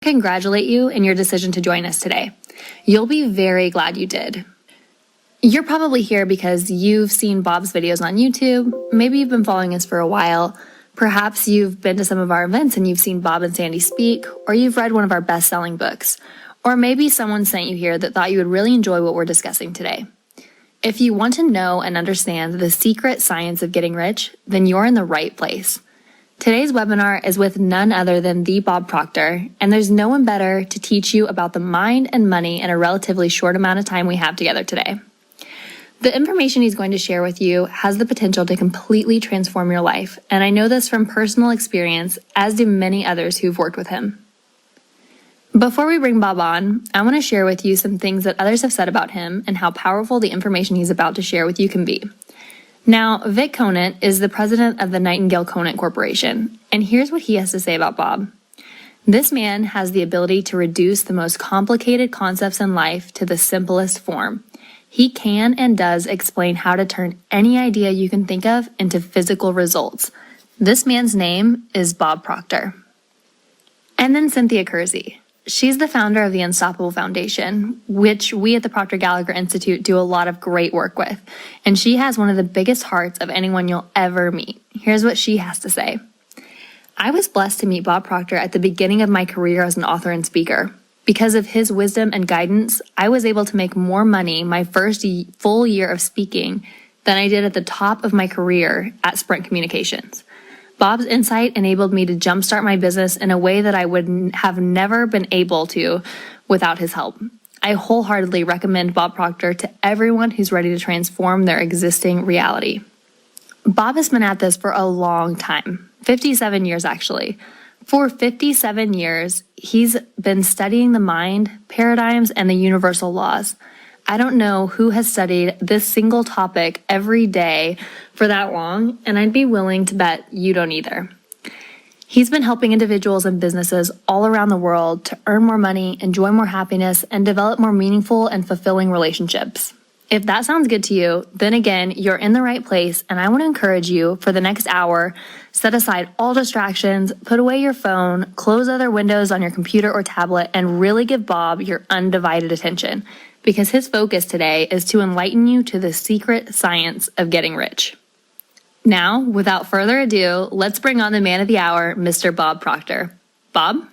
Congratulate you in your decision to join us today. You'll be very glad you did. You're probably here because you've seen Bob's videos on YouTube. Maybe you've been following us for a while. Perhaps you've been to some of our events and you've seen Bob and Sandy speak, or you've read one of our best-selling books. Or maybe someone sent you here that thought you would really enjoy what we're discussing today. If you want to know and understand the secret science of getting rich, then you're in the right place. Today's webinar is with none other than the Bob Proctor, and there's no one better to teach you about the mind and money in a relatively short amount of time we have together today. The information he's going to share with you has the potential to completely transform your life, and I know this from personal experience, as do many others who've worked with him. Before we bring Bob on, I want to share with you some things that others have said about him and how powerful the information he's about to share with you can be. Now, Vic Conant is the president of the Nightingale Conant Corporation, and here's what he has to say about Bob. This man has the ability to reduce the most complicated concepts in life to the simplest form. He can and does explain how to turn any idea you can think of into physical results. This man's name is Bob Proctor. And then Cynthia Kersey. She's the founder of the Unstoppable Foundation, which we at the Proctor Gallagher Institute do a lot of great work with. And she has one of the biggest hearts of anyone you'll ever meet. Here's what she has to say. I was blessed to meet Bob Proctor at the beginning of my career as an author and speaker. Because of his wisdom and guidance, I was able to make more money my first full year of speaking than I did at the top of my career at Sprint Communications. Bob's insight enabled me to jumpstart my business in a way that I would have never been able to without his help. I wholeheartedly recommend Bob Proctor to everyone who's ready to transform their existing reality. Bob has been at this for a long time, 57 years actually. For 57 years, he's been studying the mind, paradigms, and the universal laws. I don't know who has studied this single topic every day for that long, and I'd be willing to bet you don't either. He's been helping individuals and businesses all around the world to earn more money, enjoy more happiness, and develop more meaningful and fulfilling relationships. If that sounds good to you, then again, you're in the right place, and I want to encourage you for the next hour, set aside all distractions, put away your phone, close other windows on your computer or tablet, and really give Bob your undivided attention, because his focus today is to enlighten you to the secret science of getting rich. Now, without further ado, let's bring on the man of the hour, Mr. Bob Proctor. Bob?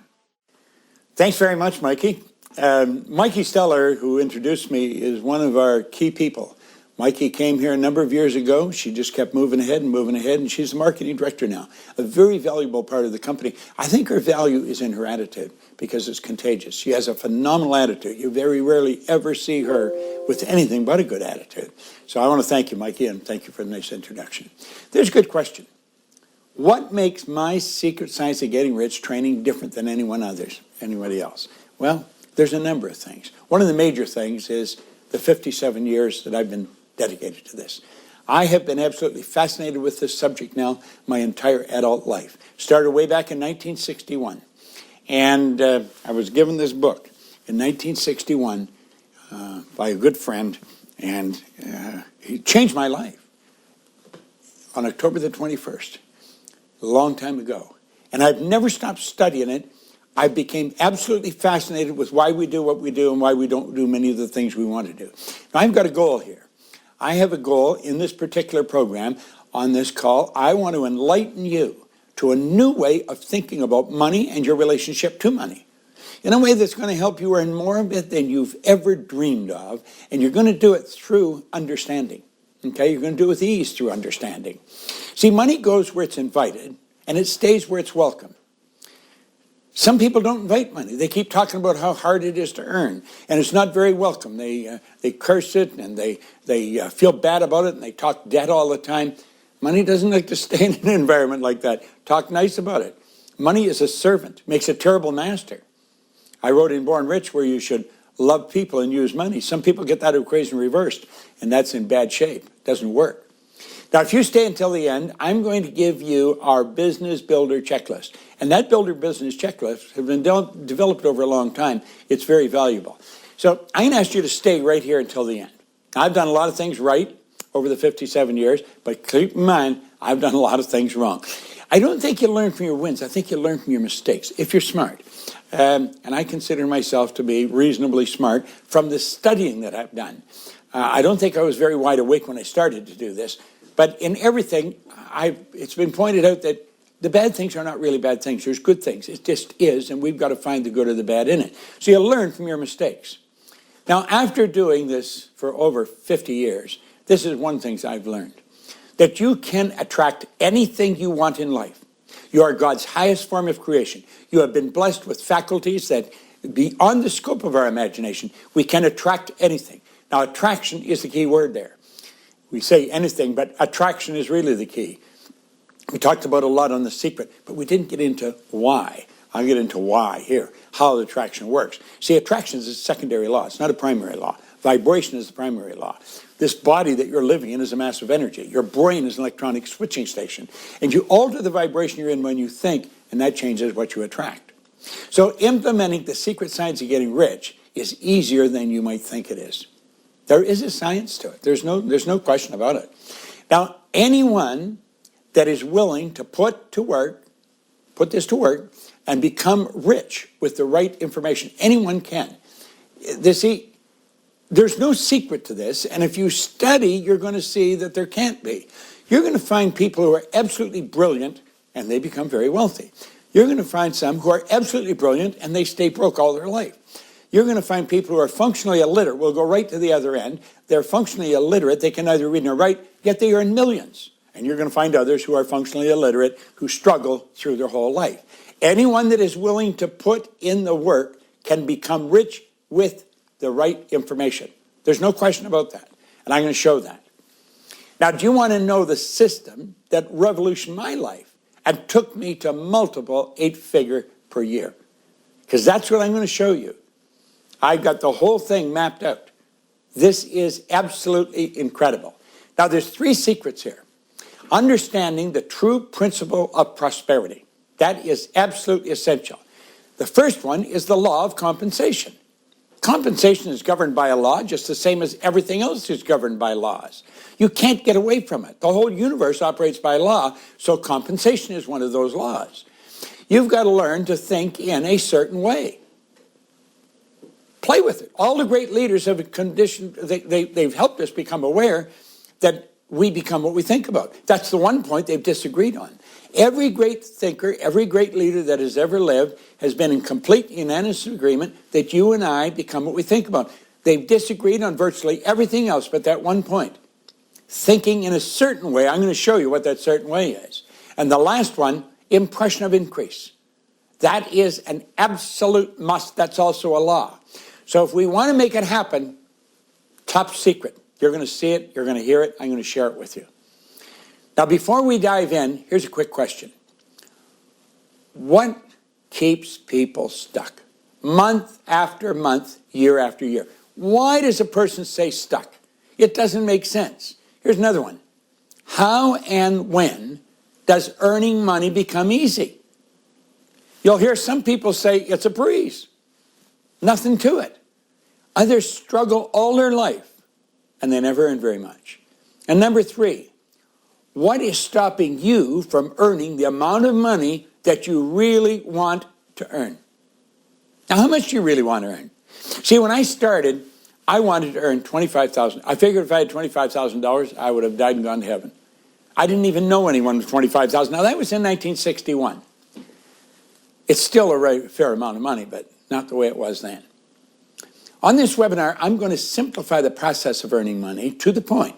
Thanks very much, Mikey. Mikey Steller, who introduced me, is one of our key people. Mikey came here a number of years ago. She just kept moving ahead, and she's the marketing director now. A very valuable part of the company. I think her value is in her attitude because it's contagious. She has a phenomenal attitude. You very rarely ever see her with anything but a good attitude. So I want to thank you, Mikey, and thank you for the nice introduction. There's a good question. What makes my Secret Science of Getting Rich training different than anybody else? Well, there's a number of things. One of the major things is the 57 years that I've been dedicated to this. I have been absolutely fascinated with this subject now my entire adult life. Started way back in 1961. And I was given this book in 1961 by a good friend, and he changed my life on October the 21st, a long time ago. And I've never stopped studying it. I became absolutely fascinated with why we do what we do and why we don't do many of the things we want to do. Now, I've got a goal here. I have a goal in this particular program on this call. I want to enlighten you to a new way of thinking about money and your relationship to money in a way that's going to help you earn more of it than you've ever dreamed of. And you're going to do it through understanding. Okay, you're going to do it with ease through understanding. See, money goes where it's invited and it stays where it's welcome. Some people don't invite money. They keep talking about how hard it is to earn, and it's not very welcome. They curse it, and they feel bad about it, and they talk debt all the time. Money doesn't like to stay in an environment like that. Talk nice about it. Money is a servant, makes a terrible master. I wrote in Born Rich where you should love people and use money. Some people get that equation reversed, and that's in bad shape. It doesn't work. Now, if you stay until the end, I'm going to give you our Business Builder Checklist. And that Builder Business Checklist has been developed over a long time. It's very valuable. So I'm going to ask you to stay right here until the end. I've done a lot of things right over the 57 years, but keep in mind, I've done a lot of things wrong. I don't think you learn from your wins. I think you learn from your mistakes, if you're smart. And I consider myself to be reasonably smart from the studying that I've done. I don't think I was very wide awake when I started to do this, but in everything, it's been pointed out that the bad things are not really bad things. There's good things. It just is, and we've got to find the good or the bad in it. So you learn from your mistakes. Now, after doing this for over 50 years, this is one thing I've learned, that you can attract anything you want in life. You are God's highest form of creation. You have been blessed with faculties that beyond the scope of our imagination, we can attract anything. Now, attraction is the key word there. We say anything, but attraction is really the key. We talked about a lot on The Secret, but we didn't get into why. I'll get into why here, how the attraction works. See, attraction is a secondary law. It's not a primary law. Vibration is the primary law. This body that you're living in is a mass of energy. Your brain is an electronic switching station. And you alter the vibration you're in when you think, and that changes what you attract. So implementing the secret science of getting rich is easier than you might think it is. There is a science to it. There's no question about it. Now, anyone that is willing to put this to work, and become rich with the right information, anyone can. There's no secret to this, and if you study, you're going to see that there can't be. You're going to find people who are absolutely brilliant, and they become very wealthy. You're going to find some who are absolutely brilliant, and they stay broke all their life. You're going to find people who are functionally illiterate. We'll go right to the other end. They're functionally illiterate. They can neither read nor write, yet they earn millions. And you're going to find others who are functionally illiterate who struggle through their whole life. Anyone that is willing to put in the work can become rich with the right information. There's no question about that. And I'm going to show that. Now, do you want to know the system that revolutionized my life and took me to multiple 8-figure per year? Because that's what I'm going to show you. I've got the whole thing mapped out. This is absolutely incredible. Now, there's 3 secrets here. Understanding the true principle of prosperity. That is absolutely essential. The first one is the law of compensation. Compensation is governed by a law just the same as everything else is governed by laws. You can't get away from it. The whole universe operates by law, so compensation is one of those laws. You've got to learn to think in a certain way. Play with it. All the great leaders have conditioned, they've helped us become aware that we become what we think about. That's the one point they've disagreed on. Every great thinker, every great leader that has ever lived has been in complete unanimous agreement that you and I become what we think about. They've disagreed on virtually everything else but that one point. Thinking in a certain way. I'm going to show you what that certain way is. And the last one, impression of increase. That is an absolute must. That's also a law. So if we want to make it happen, top secret. You're going to see it. You're going to hear it. I'm going to share it with you. Now, before we dive in, here's a quick question. What keeps people stuck? Month after month, year after year. Why does a person say stuck? It doesn't make sense. Here's another one. How and when does earning money become easy? You'll hear some people say it's a breeze. Nothing to it. Others struggle all their life, and they never earn very much. And number 3, what is stopping you from earning the amount of money that you really want to earn? Now, how much do you really want to earn? See, when I started, I wanted to earn $25,000. I figured if I had $25,000, I would have died and gone to heaven. I didn't even know anyone with $25,000. Now, that was in 1961. It's still a fair amount of money, but not the way it was then. On this webinar, I'm going to simplify the process of earning money to the point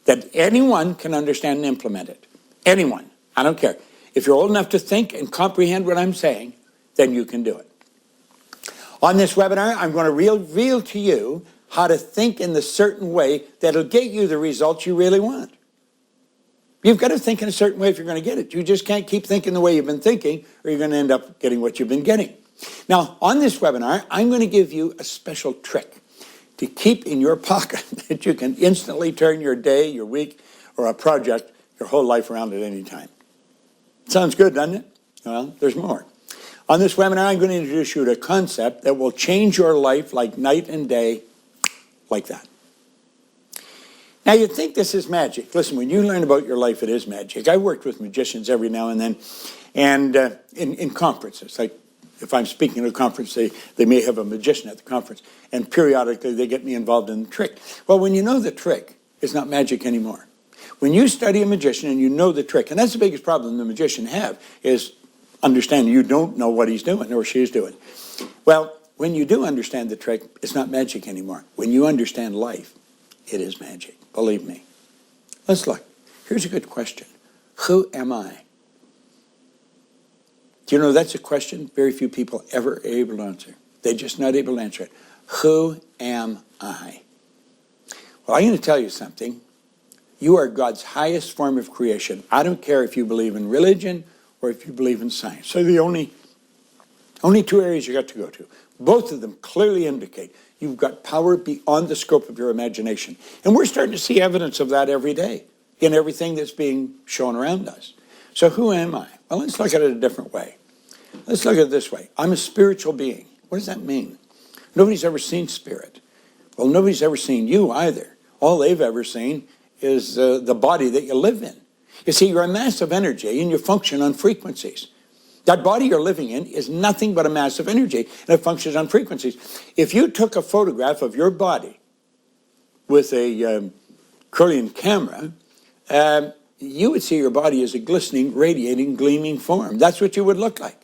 that anyone can understand and implement it. Anyone. I don't care. If you're old enough to think and comprehend what I'm saying, then you can do it. On this webinar, I'm going to reveal to you how to think in the certain way that'll get you the results you really want. You've got to think in a certain way if you're going to get it. You just can't keep thinking the way you've been thinking, or you're going to end up getting what you've been getting. Now, on this webinar, I'm going to give you a special trick to keep in your pocket that you can instantly turn your day, your week, or a project, your whole life around at any time. Sounds good, doesn't it? Well, there's more. On this webinar, I'm going to introduce you to a concept that will change your life like night and day, like that. Now, you'd think this is magic. Listen, when you learn about your life, it is magic. I worked with magicians every now and then, and in conferences. Like, if I'm speaking at a conference, they may have a magician at the conference, and periodically they get me involved in the trick. Well, when you know the trick, it's not magic anymore. When you study a magician and you know the trick, and that's the biggest problem the magician have, is understanding you don't know what he's doing or she's doing. Well, when you do understand the trick, it's not magic anymore. When you understand life, it is magic. Believe me. Let's look. Here's a good question. Who am I? Do you know that's a question very few people ever are able to answer? They're just not able to answer it. Who am I? Well, I'm going to tell you something. You are God's highest form of creation. I don't care if you believe in religion or if you believe in science. So the only two areas you got to go to. Both of them clearly indicate you've got power beyond the scope of your imagination. And we're starting to see evidence of that every day in everything that's being shown around us. So who am I? Well, let's look at it a different way. Let's look at it this way. I'm a spiritual being. What does that mean? Nobody's ever seen spirit. Well, nobody's ever seen you either. All they've ever seen is the body that you live in. You see, you're a mass of energy and you function on frequencies. That body you're living in is nothing but a mass of energy, and it functions on frequencies. If you took a photograph of your body with a Kirlian camera, you would see your body as a glistening, radiating, gleaming form. That's what you would look like.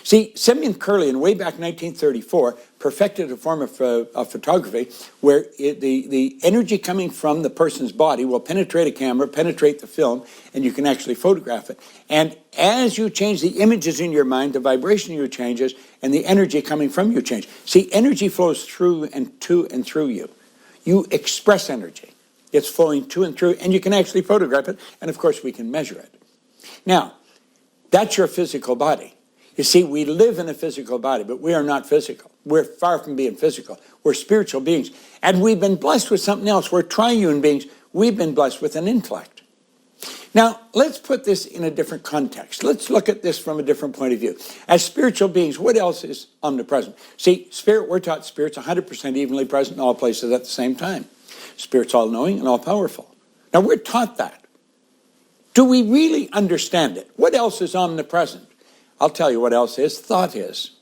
See, Simeon Kirlian, way back in 1934, perfected a form of photography where the energy coming from the person's body will penetrate a camera, penetrate the film, and you can actually photograph it. And as you change the images in your mind, the vibration in you changes, and the energy coming from you changes. See, energy flows through and to and through you. You express energy. It's flowing to and through, and you can actually photograph it, and of course we can measure it. Now, that's your physical body. You see, we live in a physical body, but we are not physical. We're far from being physical. We're spiritual beings. And we've been blessed with something else. We're triune beings. We've been blessed with an intellect. Now, let's put this in a different context. Let's look at this from a different point of view. As spiritual beings, what else is omnipresent? See, spirit, we're taught spirit's 100% evenly present in all places at the same time. Spirit's all-knowing and all-powerful. Now, we're taught that. Do we really understand it? What else is omnipresent? I'll tell you what else is. Thought is.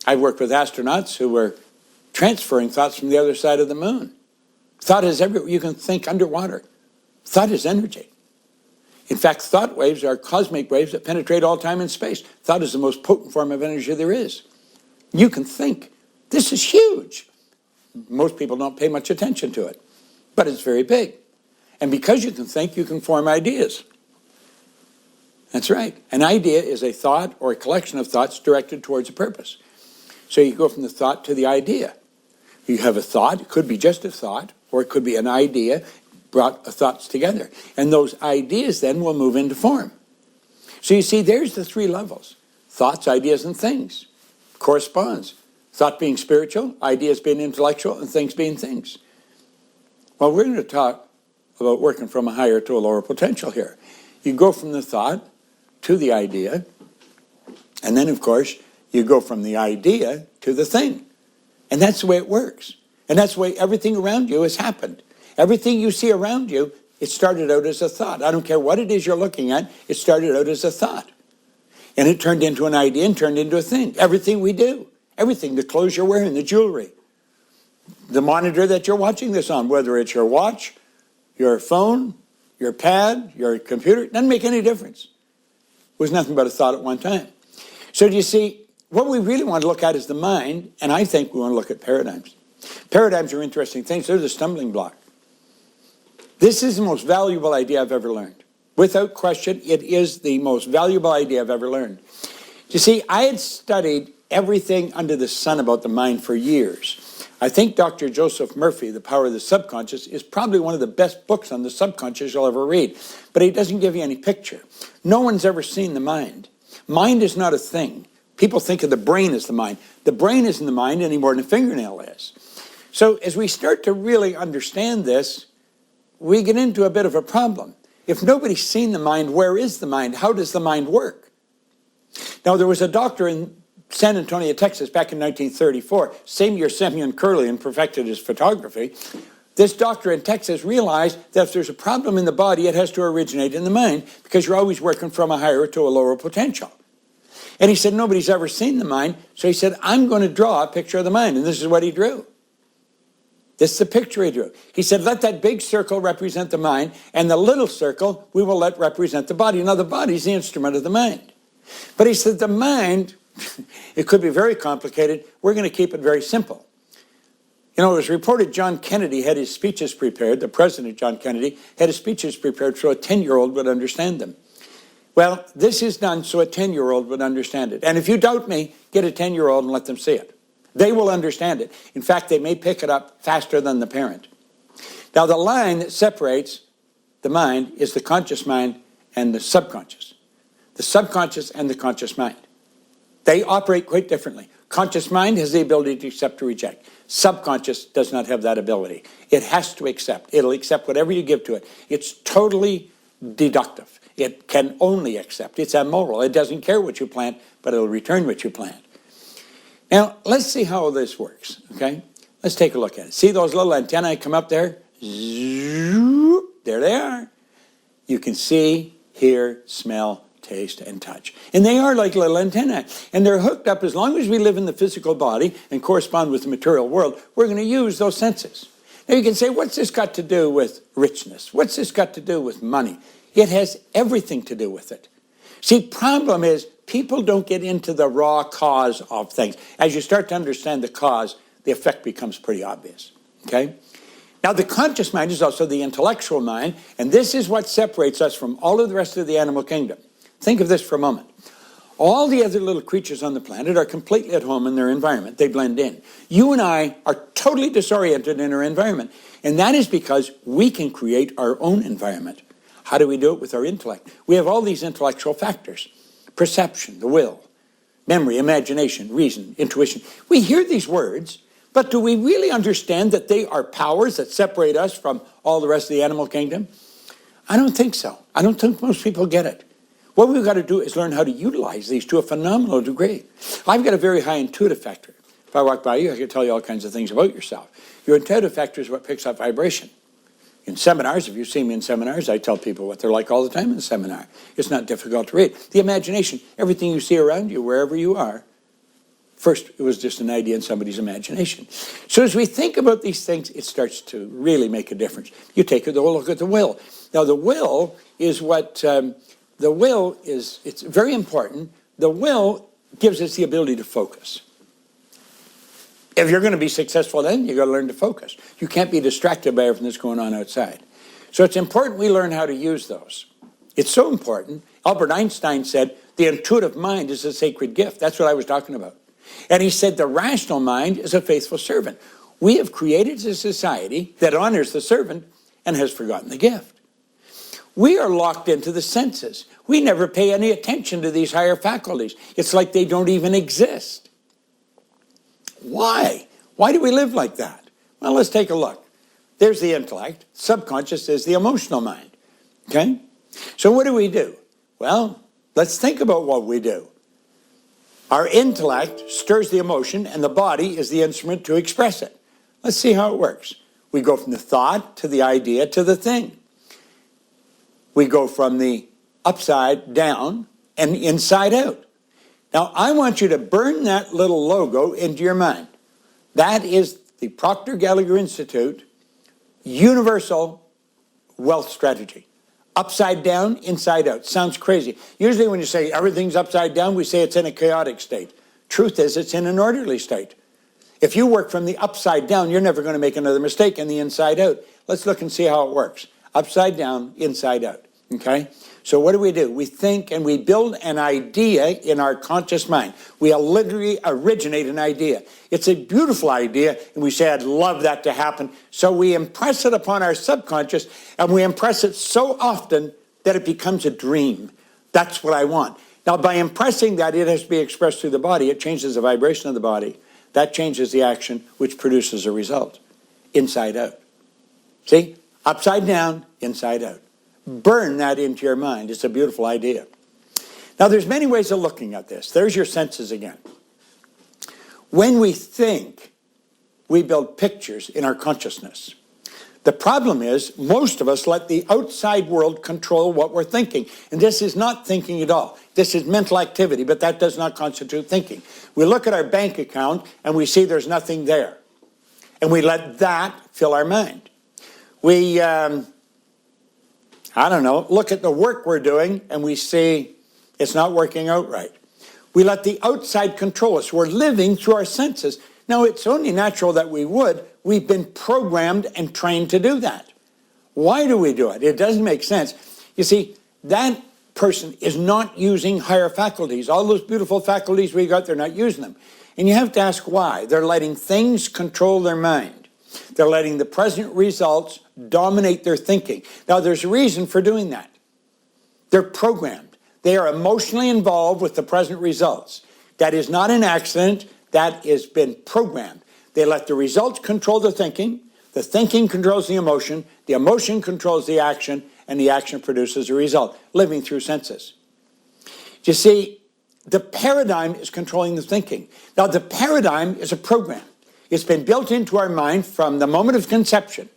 I've worked with astronauts who were transferring thoughts from the other side of the moon. Thought is everywhere. You can think underwater. Thought is energy. In fact, thought waves are cosmic waves that penetrate all time and space. Thought is the most potent form of energy there is. You can think. This is huge. Most people don't pay much attention to it, but it's very big. And because you can think, you can form ideas. That's right. An idea is a thought or a collection of thoughts directed towards a purpose. So you go from the thought to the idea. You have a thought. It could be just a thought, or it could be an idea brought thoughts together. And those ideas then will move into form. So you see, there's the three levels. Thoughts, ideas, and things. Corresponds. Thought being spiritual, ideas being intellectual, and things being things. Well, we're going to talk about working from a higher to a lower potential here. You go from the thought to the idea, and then, of course, you go from the idea to the thing. And that's the way it works. And that's the way everything around you has happened. Everything you see around you, it started out as a thought. I don't care what it is you're looking at, it started out as a thought. And it turned into an idea and turned into a thing. Everything we do, everything, the clothes you're wearing, the jewelry, the monitor that you're watching this on, whether it's your watch, your phone, your pad, your computer, it doesn't make any difference. It was nothing but a thought at one time. So do you see, what we really want to look at is the mind, and I think we want to look at paradigms. Paradigms are interesting things. They're the stumbling block. This is the most valuable idea I've ever learned. Without question, it is the most valuable idea I've ever learned. You see, I had studied everything under the sun about the mind for years. I think Dr. Joseph Murphy, The Power of the Subconscious, is probably one of the best books on the subconscious you'll ever read. But he doesn't give you any picture. No one's ever seen the mind. Mind is not a thing. People think of the brain as the mind. The brain isn't the mind any more than a fingernail is. So as we start to really understand this, we get into a bit of a problem. If nobody's seen the mind, where is the mind? How does the mind work? Now, there was a doctor in San Antonio, Texas, back in 1934, same year Simeon Kirlian perfected his photography, This doctor in Texas realized that if there's a problem in the body, it has to originate in the mind because you're always working from a higher to a lower potential. And he said nobody's ever seen the mind, so he said, I'm going to draw a picture of the mind. And this is what he drew. This is the picture he drew. He said, let that big circle represent the mind, and the little circle we will let represent the body. Now, the body is the instrument of the mind. But he said the mind, it could be very complicated. We're going to keep it very simple. You know, it was reported John Kennedy had his speeches prepared, the President John Kennedy had his speeches prepared so a 10-year-old would understand them. Well, this is done so a 10-year-old would understand it. And if you doubt me, get a 10-year-old and let them see it. They will understand it. In fact, they may pick it up faster than the parent. Now, the line that separates the mind is the conscious mind and the subconscious. The subconscious and the conscious mind. They operate quite differently. Conscious mind has the ability to accept or reject. Subconscious does not have that ability. It has to accept. It'll accept whatever you give to it. It's totally deductive. It can only accept. It's immoral. It doesn't care what you plant, but it'll return what you plant. Now, let's see how this works, okay? Let's take a look at it. See those little antennae come up there? There they are. You can see, hear, smell, taste, and touch. And they are like little antennae. And they're hooked up. As long as we live in the physical body and correspond with the material world, we're going to use those senses. Now you can say, what's this got to do with richness? What's this got to do with money? It has everything to do with it. See, problem is people don't get into the raw cause of things. As you start to understand the cause, the effect becomes pretty obvious, okay? Now, the conscious mind is also the intellectual mind, and this is what separates us from all of the rest of the animal kingdom. Think of this for a moment. All the other little creatures on the planet are completely at home in their environment. They blend in. You and I are totally disoriented in our environment, and that is because we can create our own environment. How do we do it? With our intellect. We have all these intellectual factors. Perception, the will, memory, imagination, reason, intuition. We hear these words, but do we really understand that they are powers that separate us from all the rest of the animal kingdom? I don't think so. I don't think most people get it. What we've got to do is learn how to utilize these to a phenomenal degree. I've got a very high intuitive factor. If I walk by you, I can tell you all kinds of things about yourself. Your intuitive factor is what picks up vibration. In seminars, if you see me in seminars, I tell people what they're like all the time in the seminar. It's not difficult to read. The imagination, everything you see around you, wherever you are, first it was just an idea in somebody's imagination. So as we think about these things, it starts to really make a difference. You take a look at the will. Now the will is what, it's very important. The will gives us the ability to focus. If you're going to be successful then, you've got to learn to focus. You can't be distracted by everything that's going on outside. So it's important we learn how to use those. It's so important. Albert Einstein said, the intuitive mind is a sacred gift. That's what I was talking about. And he said the rational mind is a faithful servant. We have created a society that honors the servant and has forgotten the gift. We are locked into the senses. We never pay any attention to these higher faculties. It's like they don't even exist. Why? Why do we live like that? Well, let's take a look. There's the intellect. Subconscious is the emotional mind. Okay? So what do? Well, let's think about what we do. Our intellect stirs the emotion, and the body is the instrument to express it. Let's see how it works. We go from the thought to the idea to the thing. We go from the upside down and inside out. Now, I want you to burn that little logo into your mind. That is the Proctor Gallagher Institute Universal Wealth Strategy. Upside down, inside out. Sounds crazy. Usually when you say everything's upside down, we say it's in a chaotic state. Truth is, it's in an orderly state. If you work from the upside down, you're never going to make another mistake in the inside out. Let's look and see how it works. Upside down, inside out. Okay? So what do? We think and we build an idea in our conscious mind. We literally originate an idea. It's a beautiful idea, and we say, I'd love that to happen. So we impress it upon our subconscious, and we impress it so often that it becomes a dream. That's what I want. Now, by impressing that, it has to be expressed through the body. It changes the vibration of the body. That changes the action, which produces a result. Inside out. See? Upside down, inside out. Burn that into your mind. It's a beautiful idea. Now, there's many ways of looking at this. There's your senses again. When we think, we build pictures in our consciousness. The problem is most of us let the outside world control what we're thinking. And this is not thinking at all. This is mental activity, but that does not constitute thinking. We look at our bank account and we see there's nothing there. And we let that fill our mind. We, look at the work we're doing and we see it's not working out right. We let the outside control us. We're living through our senses. Now, it's only natural that we would. We've been programmed and trained to do that. Why do we do it? It doesn't make sense. You see, that person is not using higher faculties. All those beautiful faculties we got, they're not using them. And you have to ask why. They're letting things control their mind. They're letting the present results dominate their thinking. Now, there's a reason for doing that. They're programmed. They are emotionally involved with the present results. That is not an accident. That has been programmed. They let the results control the thinking controls the emotion controls the action, and the action produces a result, living through senses. You see, the paradigm is controlling the thinking. Now, the paradigm is a program. It's been built into our mind from the moment of conception.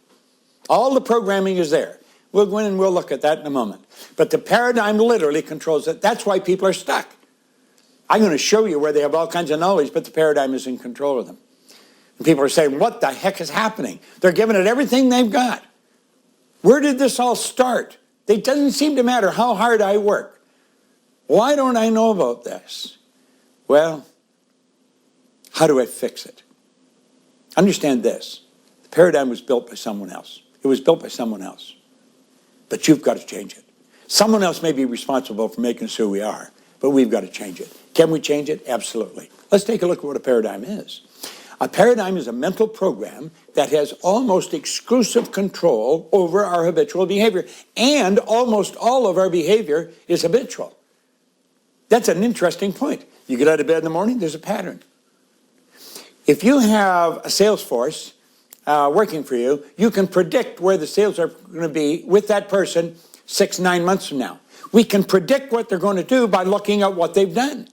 All the programming is there. We'll go in and we'll look at that in a moment. But the paradigm literally controls it. That's why people are stuck. I'm going to show you where they have all kinds of knowledge, but the paradigm is in control of them. And people are saying, what the heck is happening? They're giving it everything they've got. Where did this all start? It doesn't seem to matter how hard I work. Why don't I know about this? Well, how do I fix it? Understand this. The paradigm was built by someone else. It was built by someone else. But you've got to change it. Someone else may be responsible for making us who we are, but we've got to change it. Can we change it? Absolutely. Let's take a look at what a paradigm is. A paradigm is a mental program that has almost exclusive control over our habitual behavior, and almost all of our behavior is habitual. That's an interesting point. You get out of bed in the morning, there's a pattern. If you have a sales force working for you, you can predict where the sales are going to be with that person 6-9 months from now. We can predict what they're going to do by looking at what they've done.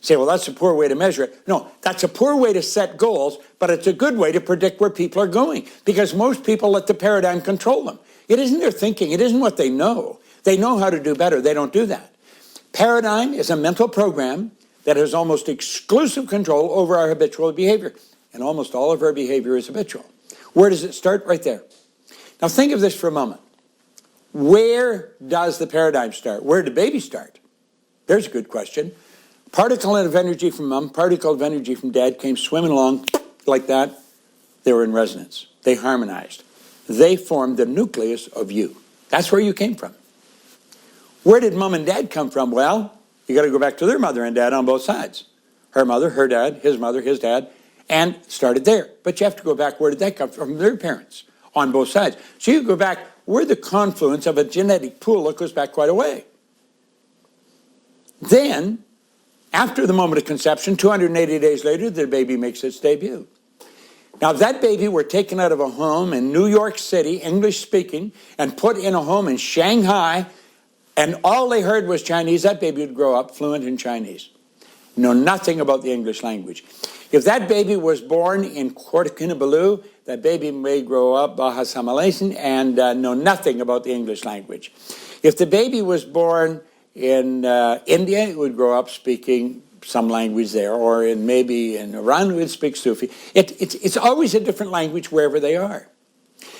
Say, well, that's a poor way to measure it. No, that's a poor way to set goals, but it's a good way to predict where people are going, because most people let the paradigm control them. It isn't their thinking. It isn't what they know. They know how to do better. They don't do that. Paradigm is a mental program that has almost exclusive control over our habitual behavior, and almost all of our behavior is habitual. Where does it start? Right there. Now think of this for a moment. Where does the paradigm start? Where did baby start? There's a good question. Particle of energy from mom, particle of energy from dad came swimming along like that. They were in resonance. They harmonized. They formed the nucleus of you. That's where you came from. Where did mom and dad come from? Well, you got to go back to their mother and dad on both sides. Her mother, her dad, his mother, his dad, and started there. But you have to go back, where did that come from? Their parents on both sides. So you go back, we're the confluence of a genetic pool that goes back quite a way. Then, after the moment of conception, 280 days later, the baby makes its debut. Now, if that baby were taken out of a home in New York City, English speaking, and put in a home in Shanghai, and all they heard was Chinese, that baby would grow up fluent in Chinese. Know nothing about the English language. If that baby was born in Kinabalu, that baby may grow up Bahasa Malaysian and know nothing about the English language. If the baby was born in India, it would grow up speaking some language there, or maybe in Iran, it would speak Sufi. It's always a different language wherever they are.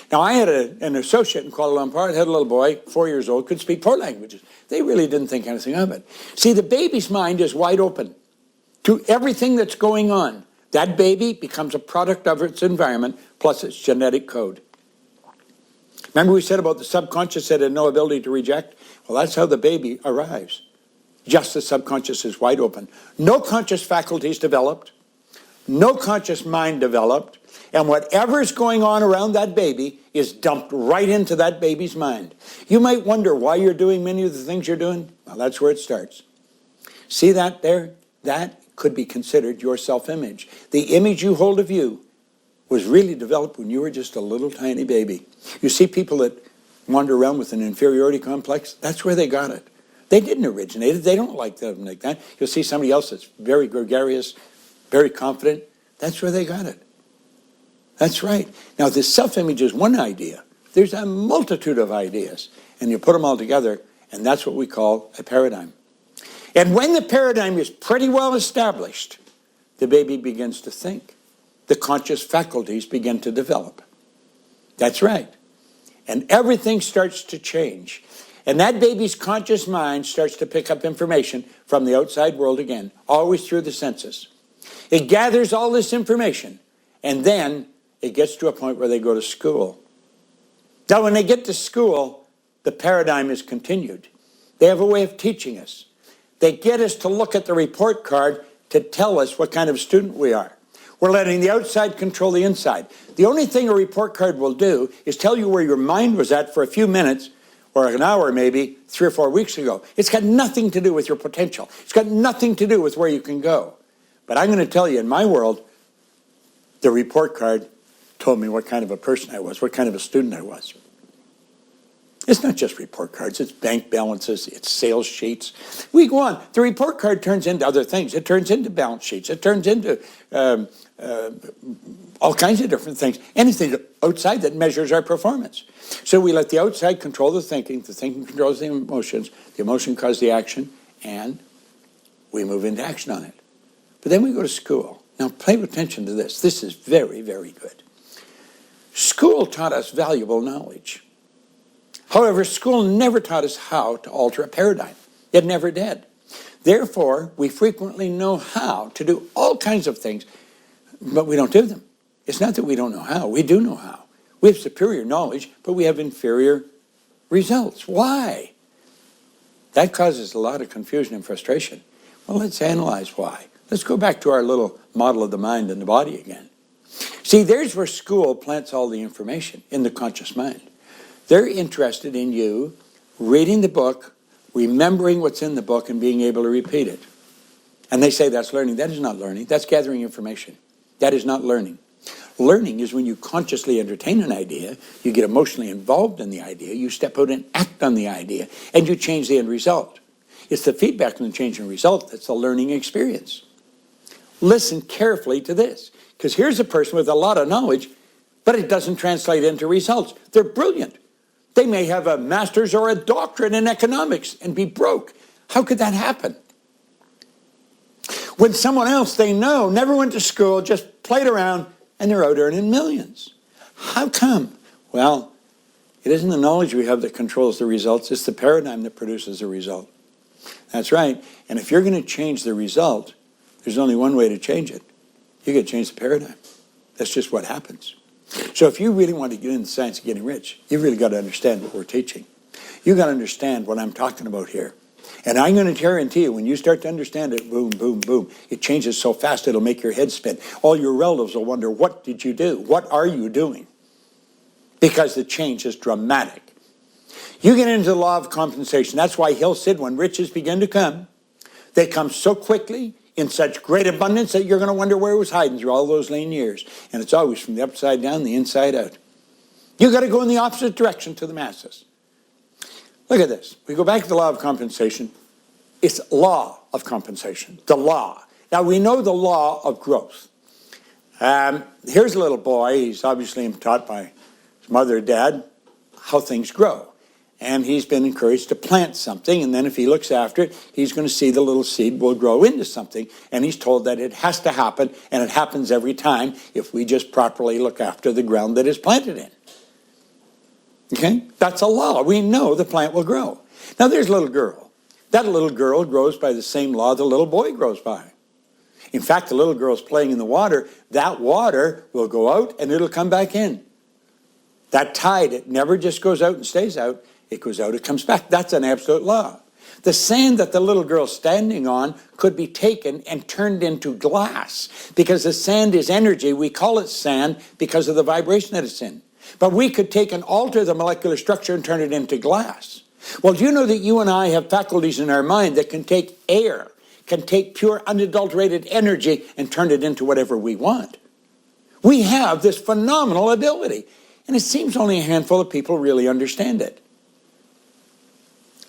Now, I had an associate in Kuala Lumpur, had a little boy, 4 years old, could speak 4 languages. They really didn't think anything of it. See, the baby's mind is wide open to everything that's going on. That baby becomes a product of its environment, plus its genetic code. Remember we said about the subconscious that had no ability to reject? Well, that's how the baby arrives. Just the subconscious is wide open. No conscious faculties developed, no conscious mind developed, and whatever's going on around that baby is dumped right into that baby's mind. You might wonder why you're doing many of the things you're doing. Well, that's where it starts. See that there? That could be considered your self-image. The image you hold of you was really developed when you were just a little tiny baby. You see people that wander around with an inferiority complex, that's where they got it. They didn't originate it. They don't like them like that. You'll see somebody else that's very gregarious, very confident. That's where they got it. That's right. Now, the self-image is one idea. There's a multitude of ideas, and you put them all together, and that's what we call a paradigm. And when the paradigm is pretty well established, the baby begins to think. The conscious faculties begin to develop. That's right. And everything starts to change. And that baby's conscious mind starts to pick up information from the outside world again, always through the senses. It gathers all this information, and then it gets to a point where they go to school. Now, when they get to school, the paradigm is continued. They have a way of teaching us. They get us to look at the report card to tell us what kind of student we are. We're letting the outside control the inside. The only thing a report card will do is tell you where your mind was at for a few minutes, or an hour maybe, 3 or 4 weeks ago. It's got nothing to do with your potential. It's got nothing to do with where you can go. But I'm going to tell you, in my world, the report card told me what kind of a person I was, what kind of a student I was. It's not just report cards, it's bank balances, it's sales sheets. We go on. The report card turns into other things. It turns into balance sheets. It turns into all kinds of different things. Anything outside that measures our performance. So we let the outside control the thinking controls the emotion causes the action, and we move into action on it. But then we go to school. Now pay attention to this. This is very, very good. School taught us valuable knowledge. However, school never taught us how to alter a paradigm. It never did. Therefore, we frequently know how to do all kinds of things, but we don't do them. It's not that we don't know how. We do know how. We have superior knowledge, but we have inferior results. Why? That causes a lot of confusion and frustration. Well, let's analyze why. Let's go back to our little model of the mind and the body again. See, there's where school plants all the information in the conscious mind. They're interested in you reading the book, remembering what's in the book, and being able to repeat it. And they say that's learning. That is not learning. That's gathering information. That is not learning. Learning is when you consciously entertain an idea, you get emotionally involved in the idea, you step out and act on the idea, and you change the end result. It's the feedback and the change in result that's the learning experience. Listen carefully to this, because here's a person with a lot of knowledge, but it doesn't translate into results. They're brilliant. They may have a master's or a doctorate in economics and be broke. How could that happen? When someone else they know never went to school, just played around, and they're out earning millions. How come? Well, it isn't the knowledge we have that controls the results. It's the paradigm that produces the result. That's right. And if you're going to change the result, there's only one way to change it. You got to change the paradigm. That's just what happens. So if you really want to get into the science of getting rich, you've really got to understand what we're teaching. You've got to understand what I'm talking about here. And I'm going to guarantee you, when you start to understand it, boom, boom, boom, it changes so fast it'll make your head spin. All your relatives will wonder, what did you do? What are you doing? Because the change is dramatic. You get into the law of compensation. That's why Hill said when riches begin to come, they come so quickly, in such great abundance, that you're going to wonder where it was hiding through all those lean years. And it's always from the upside down, the inside out. You've got to go in the opposite direction to the masses. Look at this. We go back to the law of compensation. It's law of compensation, the law. Now, we know the law of growth. Here's a little boy. He's obviously taught by his mother or dad how things grow. And he's been encouraged to plant something, and then if he looks after it, he's going to see the little seed will grow into something, and he's told that it has to happen, and it happens every time if we just properly look after the ground that is planted in. Okay? That's a law. We know the plant will grow. Now there's a little girl. That little girl grows by the same law the little boy grows by. In fact, the little girl's playing in the water. That water will go out, and it'll come back in. That tide, it never just goes out and stays out. It goes out, it comes back. That's an absolute law. The sand that the little girl's standing on could be taken and turned into glass. Because the sand is energy. We call it sand because of the vibration that it's in. But we could take and alter the molecular structure and turn it into glass. Well, do you know that you and I have faculties in our mind that can take air, can take pure unadulterated energy and turn it into whatever we want? We have this phenomenal ability. And it seems only a handful of people really understand it.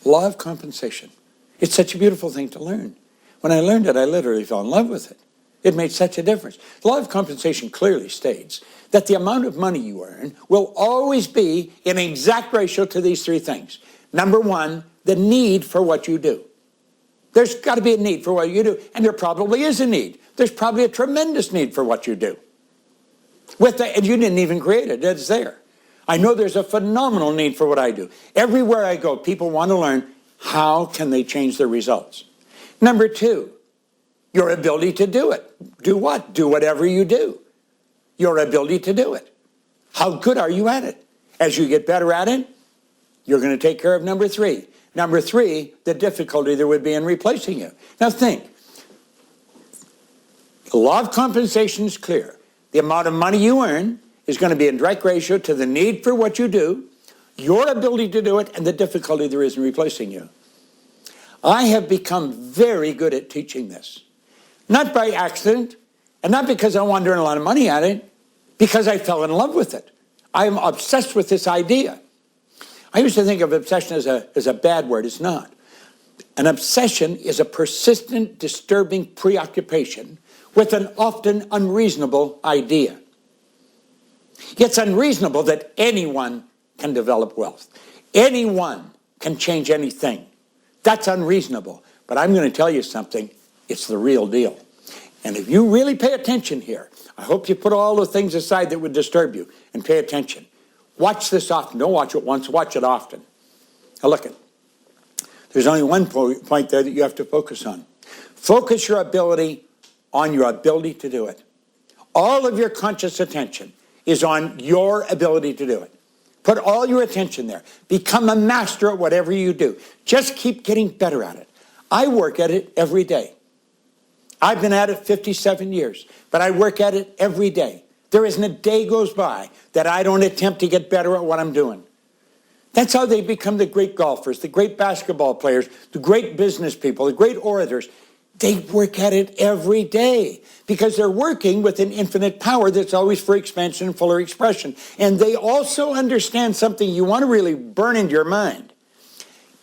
Law of compensation. It's such a beautiful thing to learn. When I learned it, I literally fell in love with it. It made such a difference. The law of compensation clearly states that the amount of money you earn will always be in exact ratio to these three things. Number one, the need for what you do. There's got to be a need for what you do, and there probably is a need. There's probably a tremendous need for what you do. And you didn't even create it, it's there. I know there's a phenomenal need for what I do. Everywhere I go, people want to learn how can they change their results. Number two, your ability to do it. Do what? Do whatever you do. Your ability to do it. How good are you at it? As you get better at it, you're going to take care of number three. Number three, the difficulty there would be in replacing you. Now think, the law of compensation is clear. The amount of money you earn is going to be in direct ratio to the need for what you do, your ability to do it, and the difficulty there is in replacing you. I have become very good at teaching this. Not by accident, and not because I wanted to earn a lot of money at it, because I fell in love with it. I am obsessed with this idea. I used to think of obsession as a bad word. It's not. An obsession is a persistent, disturbing preoccupation with an often unreasonable idea. It's unreasonable that anyone can develop wealth. Anyone can change anything. That's unreasonable. But I'm going to tell you something. It's the real deal. And if you really pay attention here, I hope you put all the things aside that would disturb you and pay attention. Watch this often. Don't watch it once, watch it often. Now look, there's only one point there that you have to focus on. Focus your ability on your ability to do it. All of your conscious attention is on your ability to do it. Put all your attention there. Become a master at whatever you do. Just keep getting better at it. I work at it every day. I've been at it 57 years, but I work at it every day. There isn't a day goes by that I don't attempt to get better at what I'm doing. That's how they become the great golfers, the great basketball players, the great business people, the great orators. They work at it every day because they're working with an infinite power that's always for expansion and fuller expression. And they also understand something you want to really burn into your mind.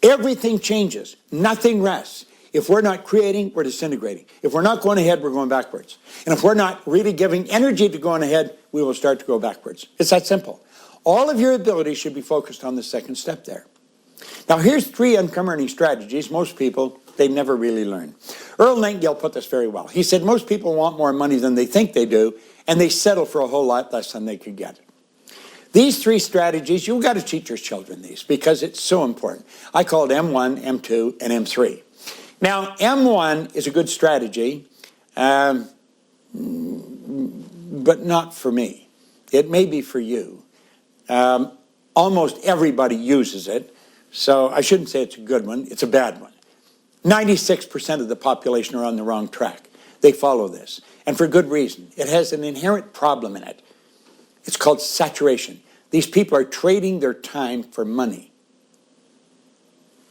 Everything changes. Nothing rests. If we're not creating, we're disintegrating. If we're not going ahead, we're going backwards. And if we're not really giving energy to going ahead, we will start to go backwards. It's that simple. All of your abilities should be focused on the second step there. Now, here's 3 income earning strategies most people, they never really learn. Earl Nightingale put this very well. He said most people want more money than they think they do, and they settle for a whole lot less than they could get. These 3 strategies, you've got to teach your children these because it's so important. I call it M1, M2, and M3. Now, M1 is a good strategy, but not for me. It may be for you. Almost everybody uses it, so I shouldn't say it's a good one. It's a bad one. 96% of the population are on the wrong track. They follow this, and for good reason. It has an inherent problem in it. It's called saturation. These people are trading their time for money.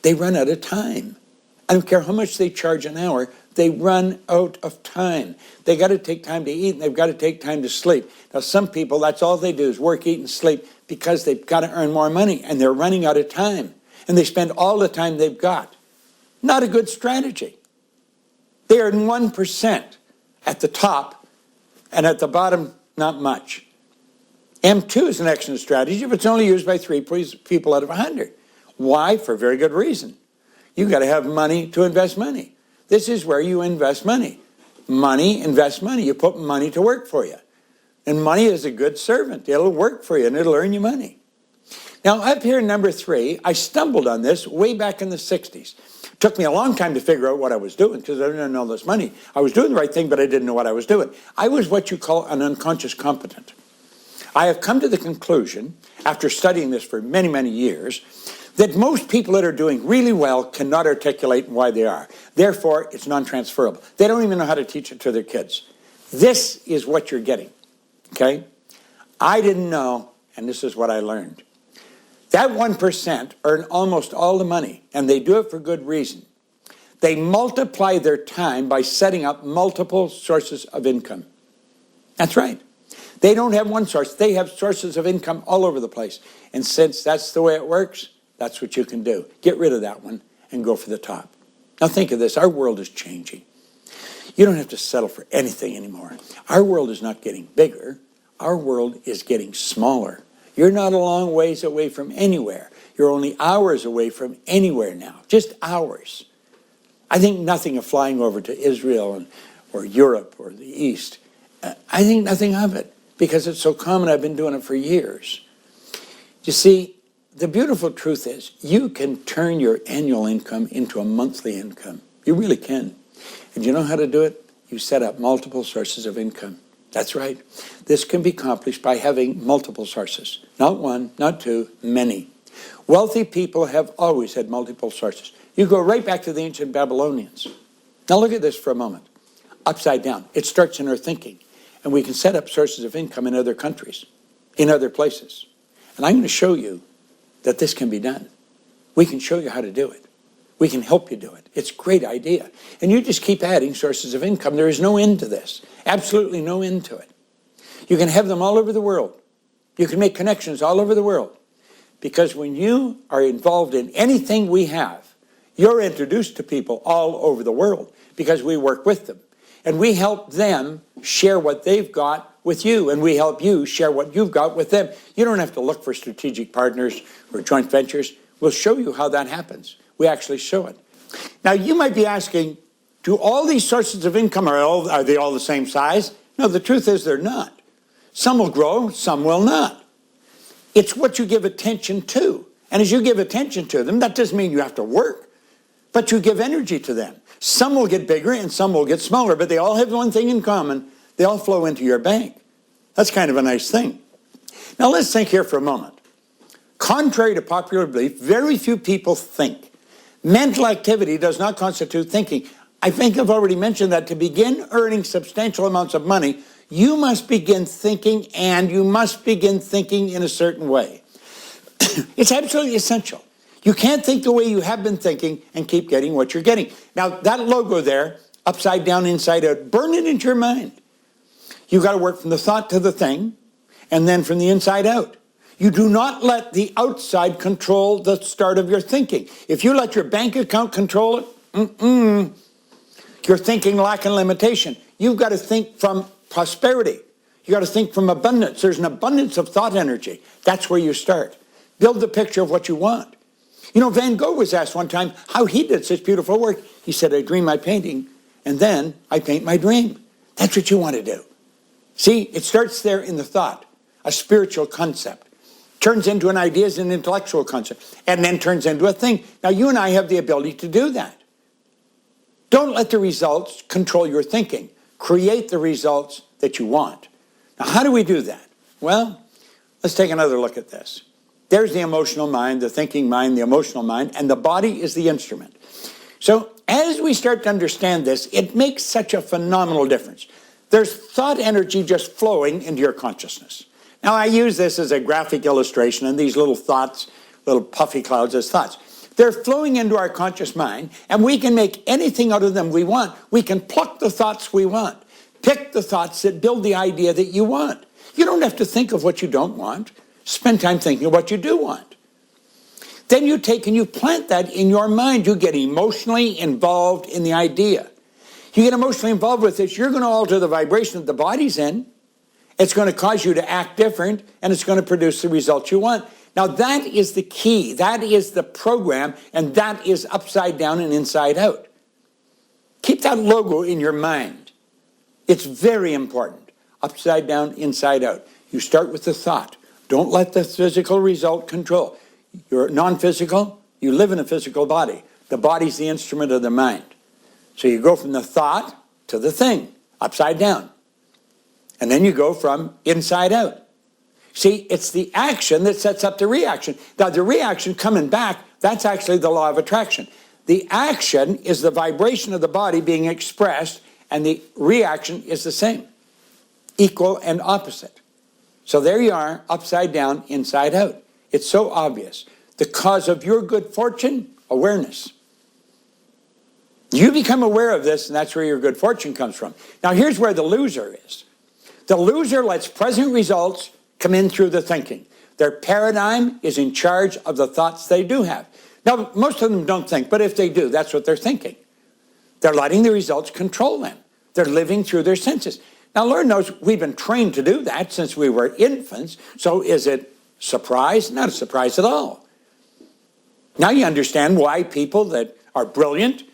They run out of time. I don't care how much they charge an hour, they run out of time. They got to take time to eat, and they've got to take time to sleep. Now, some people, that's all they do is work, eat, and sleep because they've got to earn more money, and they're running out of time. And they spend all the time they've got. Not a good strategy. They earn 1% at the top, and at the bottom, not much. M2 is an excellent strategy, but it's only used by 3 people out of 100. Why? For a very good reason. You've got to have money to invest money. This is where you invest money. Money, invest money. You put money to work for you. And money is a good servant. It'll work for you and it'll earn you money. Now, up here in number 3, I stumbled on this way back in the 60s. It took me a long time to figure out what I was doing because I didn't know this money. I was doing the right thing, but I didn't know what I was doing. I was what you call an unconscious competent. I have come to the conclusion, after studying this for many, many years, that most people that are doing really well cannot articulate why they are. Therefore, it's non-transferable. They don't even know how to teach it to their kids. This is what you're getting, okay? I didn't know, and this is what I learned. That 1% earn almost all the money, and they do it for good reason. They multiply their time by setting up multiple sources of income. That's right. They don't have one source. They have sources of income all over the place. And since that's the way it works, that's what you can do. Get rid of that one and go for the top. Now think of this. Our world is changing. You don't have to settle for anything anymore. Our world is not getting bigger. Our world is getting smaller. You're not a long ways away from anywhere. You're only hours away from anywhere now, just hours. I think nothing of flying over to Israel or Europe or the East. I think nothing of it because it's so common. I've been doing it for years. You see, the beautiful truth is you can turn your annual income into a monthly income. You really can. And you know how to do it? You set up multiple sources of income. That's right. This can be accomplished by having multiple sources. Not one, not two, many. Wealthy people have always had multiple sources. You go right back to the ancient Babylonians. Now look at this for a moment. Upside down. It starts in our thinking. And we can set up sources of income in other countries, in other places. And I'm going to show you that this can be done. We can show you how to do it. We can help you do it. It's a great idea. And you just keep adding sources of income. There is no end to this. Absolutely no end to it. You can have them all over the world. You can make connections all over the world. Because when you are involved in anything we have, you're introduced to people all over the world because we work with them. And we help them share what they've got with you, and we help you share what you've got with them. You don't have to look for strategic partners or joint ventures. We'll show you how that happens. We actually show it. Now, you might be asking, do all these sources of income, are they all the same size? No, the truth is they're not. Some will grow, some will not. It's what you give attention to. And as you give attention to them, that doesn't mean you have to work, but you give energy to them. Some will get bigger and some will get smaller, but they all have one thing in common. They all flow into your bank. That's kind of a nice thing. Now let's think here for a moment. Contrary to popular belief, very few people think. Mental activity does not constitute thinking. I think I've already mentioned that to begin earning substantial amounts of money, you must begin thinking, and you must begin thinking in a certain way. It's absolutely essential. You can't think the way you have been thinking and keep getting what you're getting. Now, that logo there, upside down, inside out, burn it into your mind. You've got to work from the thought to the thing, and then from the inside out. You do not let the outside control the start of your thinking. If you let your bank account control it, you're thinking lack and limitation. You've got to think from prosperity. You've got to think from abundance. There's an abundance of thought energy. That's where you start. Build the picture of what you want. You know, Van Gogh was asked one time how he did such beautiful work. He said, I dream my painting, and then I paint my dream. That's what you want to do. See, it starts there in the thought, a spiritual concept. Turns into an idea as an intellectual concept, and then turns into a thing. Now, you and I have the ability to do that. Don't let the results control your thinking. Create the results that you want. Now, how do we do that? Well, let's take another look at this. There's the emotional mind, the thinking mind, the emotional mind, and the body is the instrument. So as we start to understand this, it makes such a phenomenal difference. There's thought energy just flowing into your consciousness. Now, I use this as a graphic illustration, and these little thoughts, little puffy clouds as thoughts. They're flowing into our conscious mind, and we can make anything out of them we want. We can pluck the thoughts we want. Pick the thoughts that build the idea that you want. You don't have to think of what you don't want. Spend time thinking of what you do want. Then you take and you plant that in your mind. You get emotionally involved in the idea. You get emotionally involved with this, you're going to alter the vibration that the body's in. It's going to cause you to act different, and it's going to produce the results you want. Now, that is the key. That is the program, and that is upside down and inside out. Keep that logo in your mind. It's very important. Upside down, inside out. You start with the thought. Don't let the physical result control. You're non-physical. You live in a physical body. The body's the instrument of the mind. So you go from the thought to the thing, upside down. And then you go from inside out. See, it's the action that sets up the reaction. Now, the reaction coming back, that's actually the law of attraction. The action is the vibration of the body being expressed, and the reaction is the same, equal and opposite. So there you are, upside down, inside out. It's so obvious. The cause of your good fortune, awareness. You become aware of this, and that's where your good fortune comes from. Now, here's where the loser is. The loser lets present results come in through the thinking. Their paradigm is in charge of the thoughts they do have. Now, most of them don't think, but if they do, that's what they're thinking. They're letting the results control them. They're living through their senses. Now, Lord knows we've been trained to do that since we were infants. So is it surprise? Not a surprise at all. Now you understand why people that are brilliant,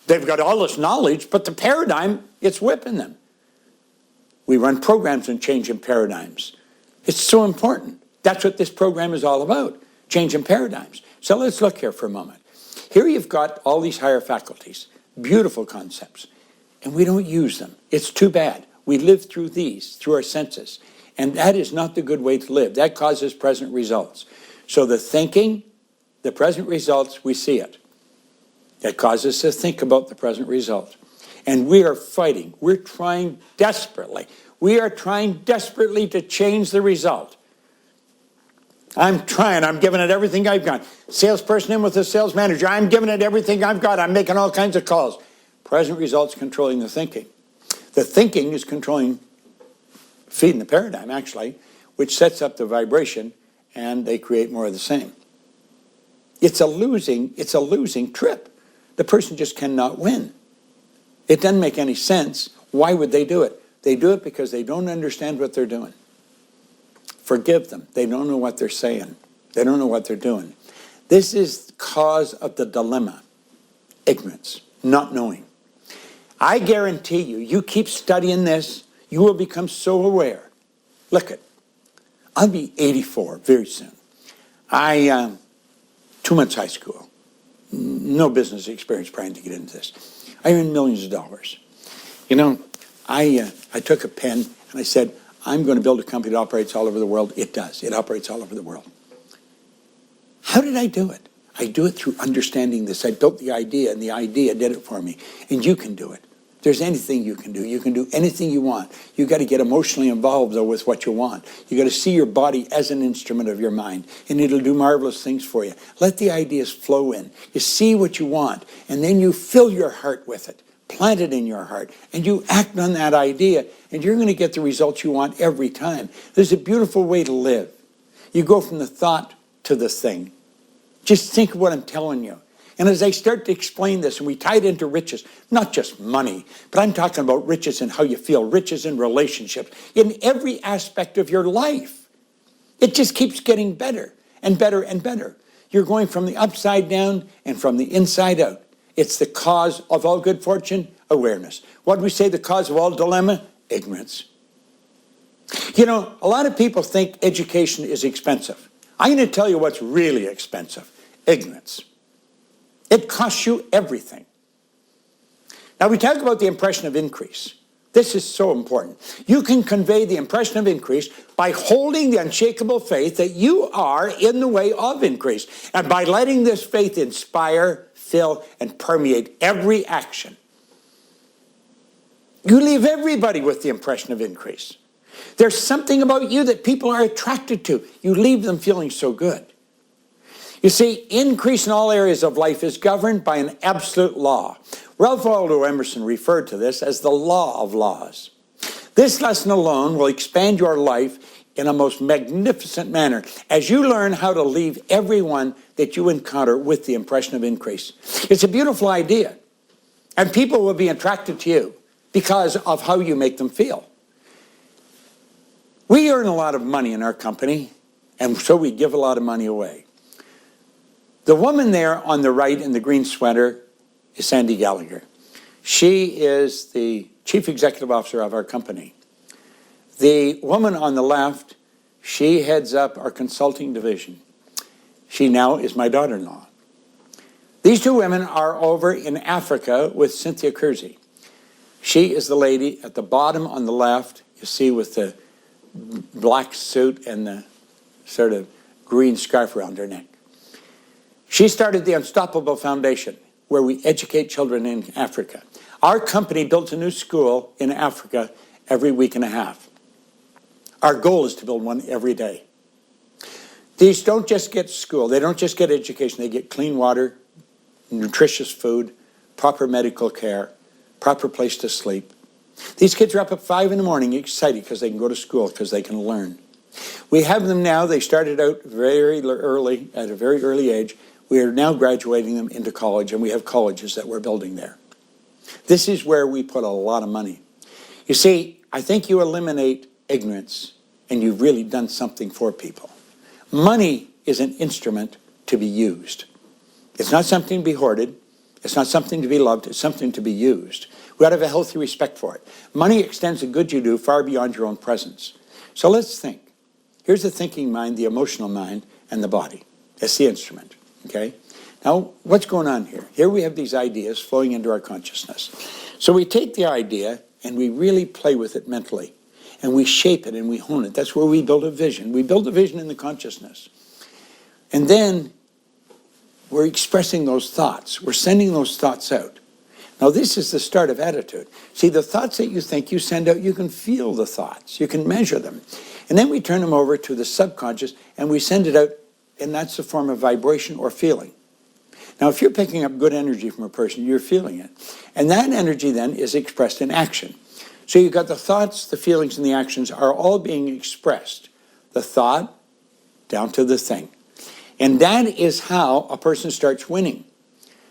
they've got all this knowledge, but the paradigm, it's whipping them. We run programs on changing paradigms. It's so important. That's what this program is all about, changing paradigms. So let's look here for a moment. Here you've got all these higher faculties, beautiful concepts, and we don't use them. It's too bad. We live through these, through our senses, and that is not the good way to live. That causes present results. So the thinking, the present results, we see it. That causes us to think about the present result. And we are fighting. We're trying desperately. We are trying desperately to change the result. I'm trying. I'm giving it everything I've got. Salesperson in with the sales manager. I'm giving it everything I've got. I'm making all kinds of calls. Present results controlling the thinking. The thinking is controlling, feeding the paradigm, actually, which sets up the vibration, and they create more of the same. It's a losing trip. The person just cannot win. It doesn't make any sense. Why would they do it? They do it because they don't understand what they're doing. Forgive them. They don't know what they're saying. They don't know what they're doing. This is the cause of the dilemma. Ignorance, not knowing. I guarantee you, you keep studying this, you will become so aware. Look it. I'll be 84 very soon. 2 months high school. No business experience trying to get into this. I earned millions of dollars. You know, I took a pen and I said, I'm going to build a company that operates all over the world. It does. It operates all over the world. How did I do it? I do it through understanding this. I built the idea, and the idea did it for me. And you can do it. There's anything you can do. You can do anything you want. You got to get emotionally involved, though, with what you want. You got to see your body as an instrument of your mind, and it'll do marvelous things for you. Let the ideas flow in. You see what you want, and then you fill your heart with it. Plant it in your heart, and you act on that idea, and you're going to get the results you want every time. There's a beautiful way to live. You go from the thought to the thing. Just think of what I'm telling you. And as I start to explain this, and we tie it into riches, not just money, but I'm talking about riches and how you feel, riches in relationships, in every aspect of your life. It just keeps getting better and better and better. You're going from the upside down and from the inside out. It's the cause of all good fortune, awareness. What do we say the cause of all dilemma? Ignorance. You know, a lot of people think education is expensive. I'm going to tell you what's really expensive. Ignorance. It costs you everything. Now we talk about the impression of increase. This is so important. You can convey the impression of increase by holding the unshakable faith that you are in the way of increase, and by letting this faith inspire, fill, and permeate every action. You leave everybody with the impression of increase. There's something about you that people are attracted to. You leave them feeling so good. You see, increase in all areas of life is governed by an absolute law. Ralph Waldo Emerson referred to this as the law of laws. This lesson alone will expand your life in a most magnificent manner as you learn how to leave everyone that you encounter with the impression of increase. It's a beautiful idea, and people will be attracted to you because of how you make them feel. We earn a lot of money in our company, and so we give a lot of money away. The woman there on the right in the green sweater is Sandy Gallagher. She is the chief executive officer of our company. The woman on the left, she heads up our consulting division. She now is my daughter-in-law. These two women are over in Africa with Cynthia Kersey. She is the lady at the bottom on the left, you see, with the black suit and the sort of green scarf around her neck. She started the Unstoppable Foundation, where we educate children in Africa. Our company builds a new school in Africa every week and a half. Our goal is to build one every day. These don't just get school. They don't just get education. They get clean water, nutritious food, proper medical care, proper place to sleep. These kids are up at 5 in the morning excited because they can go to school, because they can learn. We have them now. They started out very early, at a very early age. We are now graduating them into college, and we have colleges that we're building there. This is where we put a lot of money. You see, I think you eliminate ignorance and you've really done something for people. Money is an instrument to be used. It's not something to be hoarded. It's not something to be loved. It's something to be used. We ought to have a healthy respect for it. Money extends the good you do far beyond your own presence. So let's think. Here's the thinking mind, the emotional mind, and the body. That's the instrument, okay? Now, what's going on here? Here we have these ideas flowing into our consciousness. So we take the idea and we really play with it mentally. And we shape it and we hone it. That's where we build a vision. We build a vision in the consciousness. And then we're expressing those thoughts. We're sending those thoughts out. Now, this is the start of attitude. See, the thoughts that you think you send out, you can feel the thoughts. You can measure them. And then we turn them over to the subconscious and we send it out, and that's the form of vibration or feeling. Now, if you're picking up good energy from a person, you're feeling it. And that energy then is expressed in action. So you've got the thoughts, the feelings, and the actions are all being expressed. The thought down to the thing. And that is how a person starts winning.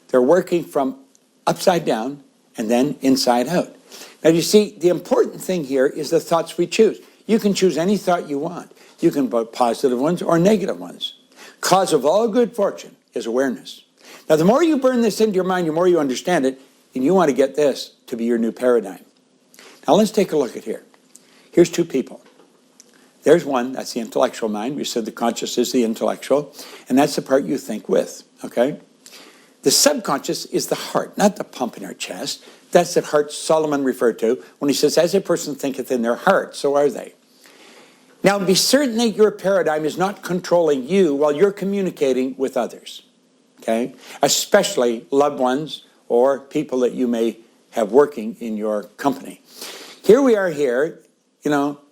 They're working from upside down and then inside out. Now, you see, the important thing here is the thoughts we choose. You can choose any thought you want. You can put positive ones or negative ones. Cause of all good fortune is awareness. Now, the more you burn this into your mind, the more you understand it, and you want to get this to be your new paradigm. Now, let's take a look at here. Here's two people. There's one, that's the intellectual mind. We said the conscious is the intellectual, and that's the part you think with, okay? The subconscious is the heart, not the pump in our chest. That's the heart Solomon referred to when he says, as a person thinketh in their heart, so are they. Now, be certain that your paradigm is not controlling you while you're communicating with others, okay? Especially loved ones or people that you may have working in your company. Here we are here,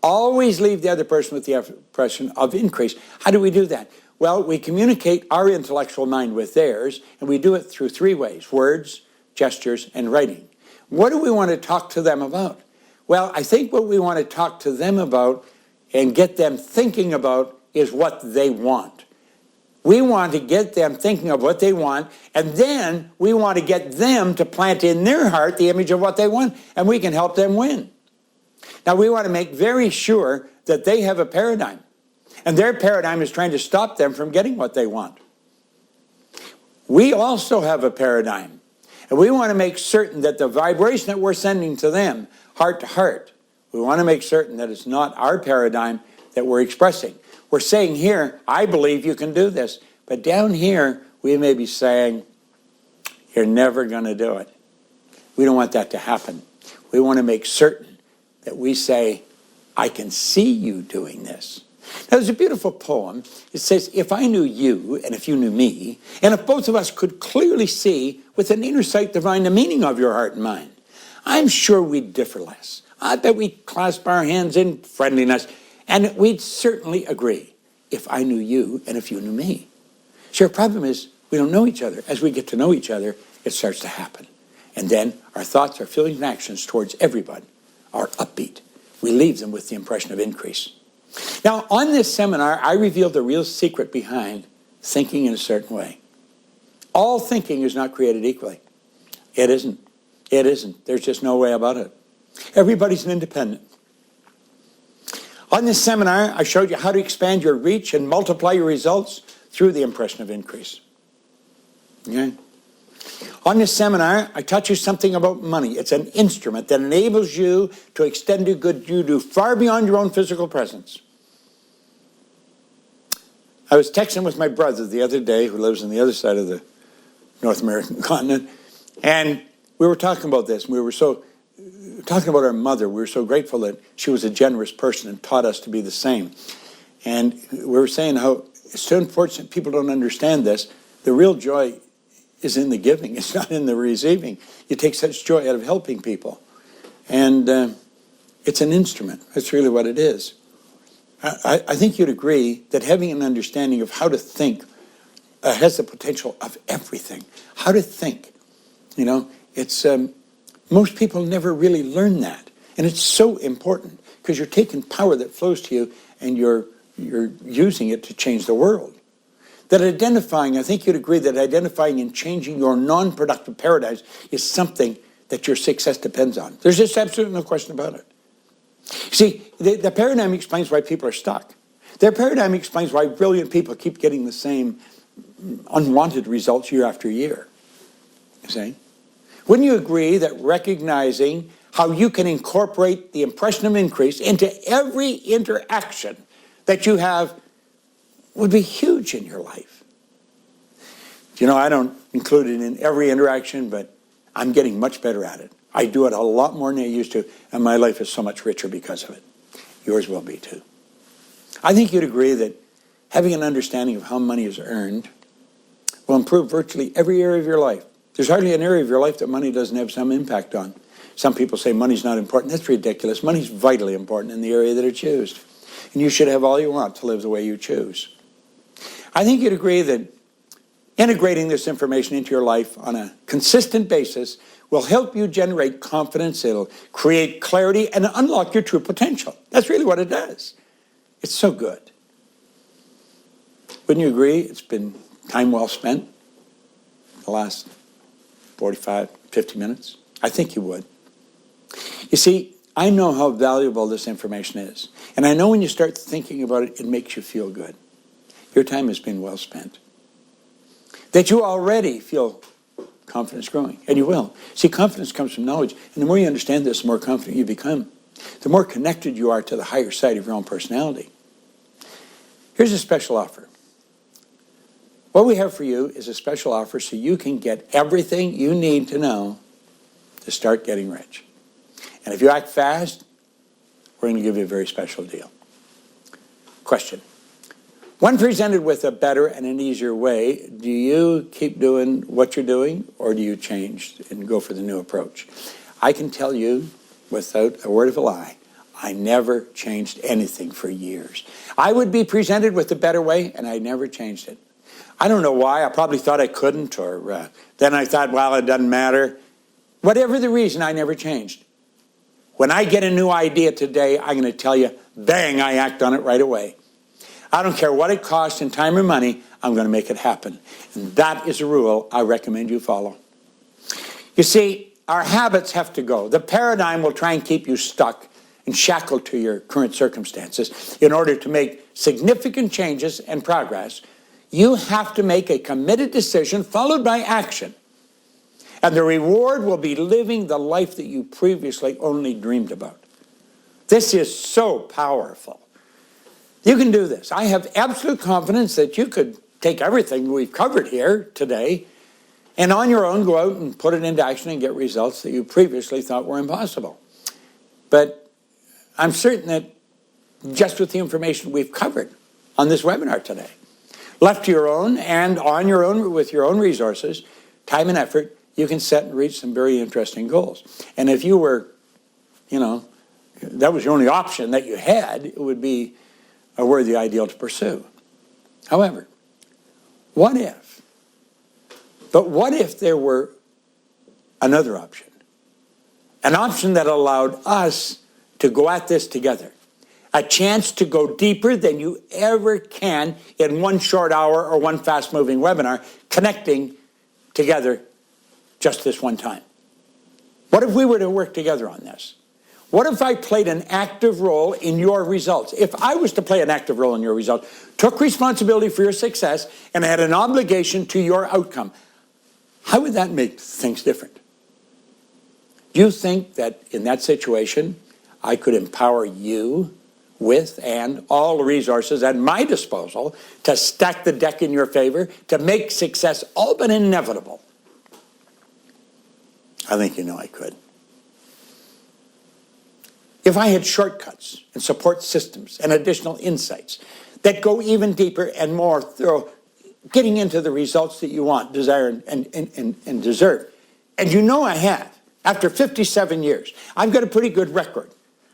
always leave the other person with the impression of increase. How do we do that? Well, we communicate our intellectual mind with theirs, and we do it through three ways: words, gestures, and writing. What do we want to talk to them about? Well, I think what we want to talk to them about and get them thinking about is what they want. We want to get them thinking of what they want, and then we want to get them to plant in their heart the image of what they want, and we can help them win. Now, we want to make very sure that they have a paradigm, and their paradigm is trying to stop them from getting what they want. We also have a paradigm, and we want to make certain that the vibration that we're sending to them, heart to heart, we want to make certain that it's not our paradigm that we're expressing. We're saying here, I believe you can do this, but down here, we may be saying, you're never going to do it. We don't want that to happen. We want to make certain that we say, I can see you doing this. Now, there's a beautiful poem. It says, if I knew you, and if you knew me, and if both of us could clearly see with an inner sight divine the meaning of your heart and mind, I'm sure we'd differ less. I bet we'd clasp our hands in friendliness, and we'd certainly agree if I knew you and if you knew me. So our problem is we don't know each other. As we get to know each other, it starts to happen. And then our thoughts, our feelings, and actions towards everybody are upbeat. We leave them with the impression of increase. Now, on this seminar, I revealed the real secret behind thinking in a certain way. All thinking is not created equally. It isn't. It isn't. There's just no way about it. Everybody's an independent. On this seminar, I showed you how to expand your reach and multiply your results through the impression of increase. Okay? On this seminar, I taught you something about money. It's an instrument that enables you to extend the good you do far beyond your own physical presence. I was texting with my brother the other day, who lives on the other side of the North American continent, and we were talking about this. We were talking about our mother. We were so grateful that she was a generous person and taught us to be the same. And we were saying how it's so unfortunate people don't understand this. The real joy is in the giving. It's not in the receiving. You take such joy out of helping people. And it's an instrument. That's really what it is. I think you'd agree that having an understanding of how to think has the potential of everything. How to think. It's most people never really learn that. And it's so important because you're taking power that flows to you and you're using it to change the world. That identifying, I think you'd agree that identifying and changing your non-productive paradigms is something that your success depends on. There's just absolutely no question about it. See, the paradigm explains why people are stuck. Their paradigm explains why brilliant people keep getting the same unwanted results year after year. You see? Wouldn't you agree that recognizing how you can incorporate the impression of increase into every interaction that you have would be huge in your life? You know, I don't include it in every interaction, but I'm getting much better at it. I do it a lot more than I used to, and my life is so much richer because of it. Yours will be too. I think you'd agree that having an understanding of how money is earned will improve virtually every area of your life. There's hardly an area of your life that money doesn't have some impact on. Some people say money's not important. That's ridiculous. Money's vitally important in the area that it's used. And you should have all you want to live the way you choose. I think you'd agree that integrating this information into your life on a consistent basis will help you generate confidence. It'll create clarity and unlock your true potential. That's really what it does. It's so good. Wouldn't you agree it's been time well spent the last 45, 50 minutes? I think you would. You see, I know how valuable this information is. And I know when you start thinking about it, it makes you feel good. Your time has been well spent. That you already feel confidence growing, and you will. See, confidence comes from knowledge, and the more you understand this, the more confident you become. The more connected you are to the higher side of your own personality. Here's a special offer. What we have for you is a special offer so you can get everything you need to know to start getting rich. And if you act fast, we're going to give you a very special deal. Question. When presented with a better and an easier way, do you keep doing what you're doing, or do you change and go for the new approach? I can tell you, without a word of a lie, I never changed anything for years. I would be presented with a better way, and I never changed it. I don't know why. I probably thought I couldn't, or then I thought, well, it doesn't matter. Whatever the reason, I never changed. When I get a new idea today, I'm going to tell you, bang, I act on it right away. I don't care what it costs in time or money, I'm going to make it happen. And that is a rule I recommend you follow. You see, our habits have to go. The paradigm will try and keep you stuck and shackled to your current circumstances. In order to make significant changes and progress, you have to make a committed decision followed by action. And the reward will be living the life that you previously only dreamed about. This is so powerful. You can do this. I have absolute confidence that you could take everything we've covered here today and on your own go out and put it into action and get results that you previously thought were impossible. But I'm certain that just with the information we've covered on this webinar today, left to your own and on your own with your own resources, time and effort, you can set and reach some very interesting goals. And if you were, that was the only option that you had, it would be a worthy ideal to pursue. However, what if there were another option? An option that allowed us to go at this together. A chance to go deeper than you ever can in one short hour or one fast-moving webinar, connecting together just this one time. What if we were to work together on this? What if I played an active role in your results? If I was to play an active role in your results, took responsibility for your success, and had an obligation to your outcome, how would that make things different? Do you think that in that situation, I could empower you with and all the resources at my disposal to stack the deck in your favor, to make success all but inevitable? I think you know I could. If I had shortcuts and support systems and additional insights that go even deeper and more thorough, getting into the results that you want, desire, and deserve. And you know I have. After 57 years, I've got a pretty good record.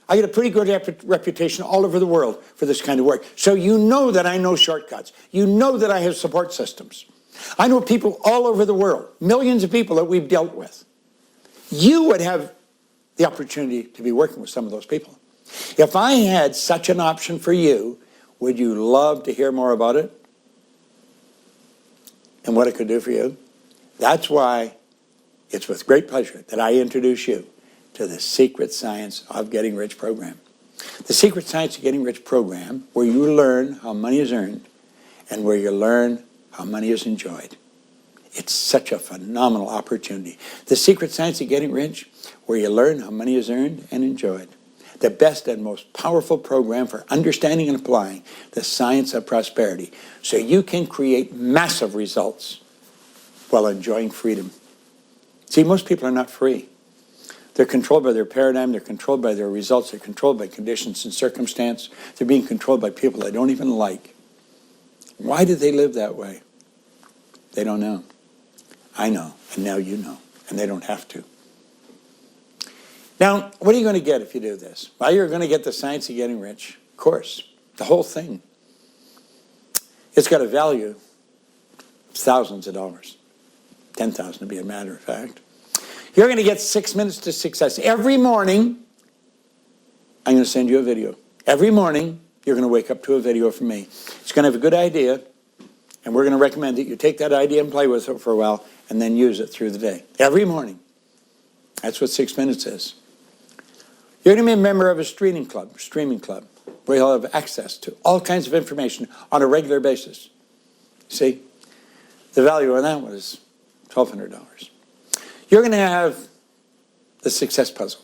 I get a pretty good reputation all over the world for this kind of work. So you know that I know shortcuts. You know that I have support systems. I know people all over the world, millions of people that we've dealt with. You would have the opportunity to be working with some of those people. If I had such an option for you, would you love to hear more about it and what it could do for you? That's why It's with great pleasure that I introduce you to the Secret Science of Getting Rich program. The Secret Science of Getting Rich program, where you learn how money is earned and where you learn how money is enjoyed. It's such a phenomenal opportunity. The Secret Science of Getting Rich, where you learn how money is earned and enjoyed. The best and most powerful program for understanding and applying the science of prosperity so you can create massive results while enjoying freedom. See, most people are not free. They're controlled by their paradigm, they're controlled by their results, they're controlled by conditions and circumstance, they're being controlled by people they don't even like. Why do they live that way? They don't know. I know, and now you know, and they don't have to. Now, what are you going to get if you do this? Well, you're going to get the Science of Getting Rich course, the whole thing. It's got a value of thousands of dollars, 10,000 to be a matter of fact. You're going to get 6 minutes to success. Every morning, I'm going to send you a video. Every morning, you're going to wake up to a video from me. It's going to have a good idea, and we're going to recommend that you take that idea and play with it for a while, and then use it through the day. Every morning. That's what 6 minutes is. You're going to be a member of a streaming club, where you'll have access to all kinds of information on a regular basis. See, the value on that was $1,200. You're going to have the success puzzle.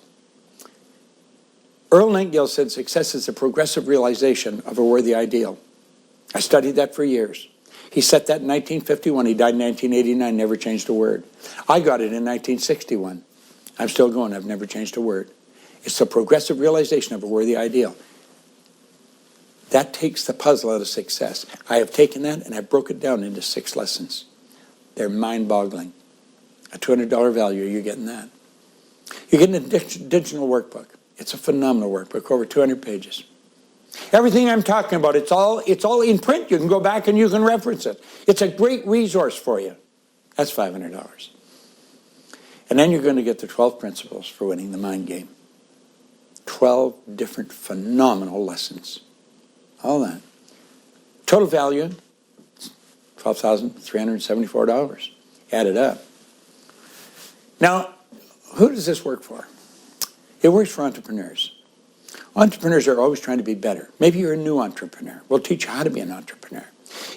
Earl Nightingale said success is a progressive realization of a worthy ideal. I studied that for years. He set that in 1951. He died in 1989, never changed a word. I got it in 1961. I'm still going. I've never changed a word. It's the progressive realization of a worthy ideal. That takes the puzzle out of success. I have taken that and I broke it down into 6 lessons. They're mind-boggling. A $200 value, you're getting that. You're getting a digital workbook. It's a phenomenal workbook, over 200 pages. Everything I'm talking about, it's all in print. You can go back and you can reference it. It's a great resource for you. That's $500. And then you're going to get the 12 principles for winning the mind game. 12 different phenomenal lessons. All that. Total value, $12,374. Add it up. Now, who does this work for? It works for entrepreneurs. Entrepreneurs are always trying to be better. Maybe you're a new entrepreneur. We'll teach you how to be an entrepreneur.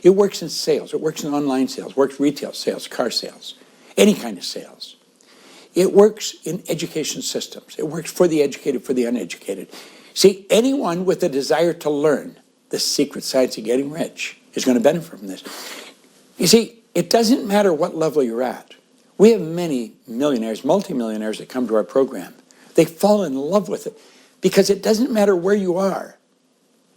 It works in sales. It works in online sales. It works retail sales, car sales, any kind of sales. It works in education systems. It works for the educated, for the uneducated. See, anyone with a desire to learn the secret science of getting rich is going to benefit from this. You see, it doesn't matter what level you're at. We have many millionaires, multimillionaires that come to our program. They fall in love with it because it doesn't matter where you are.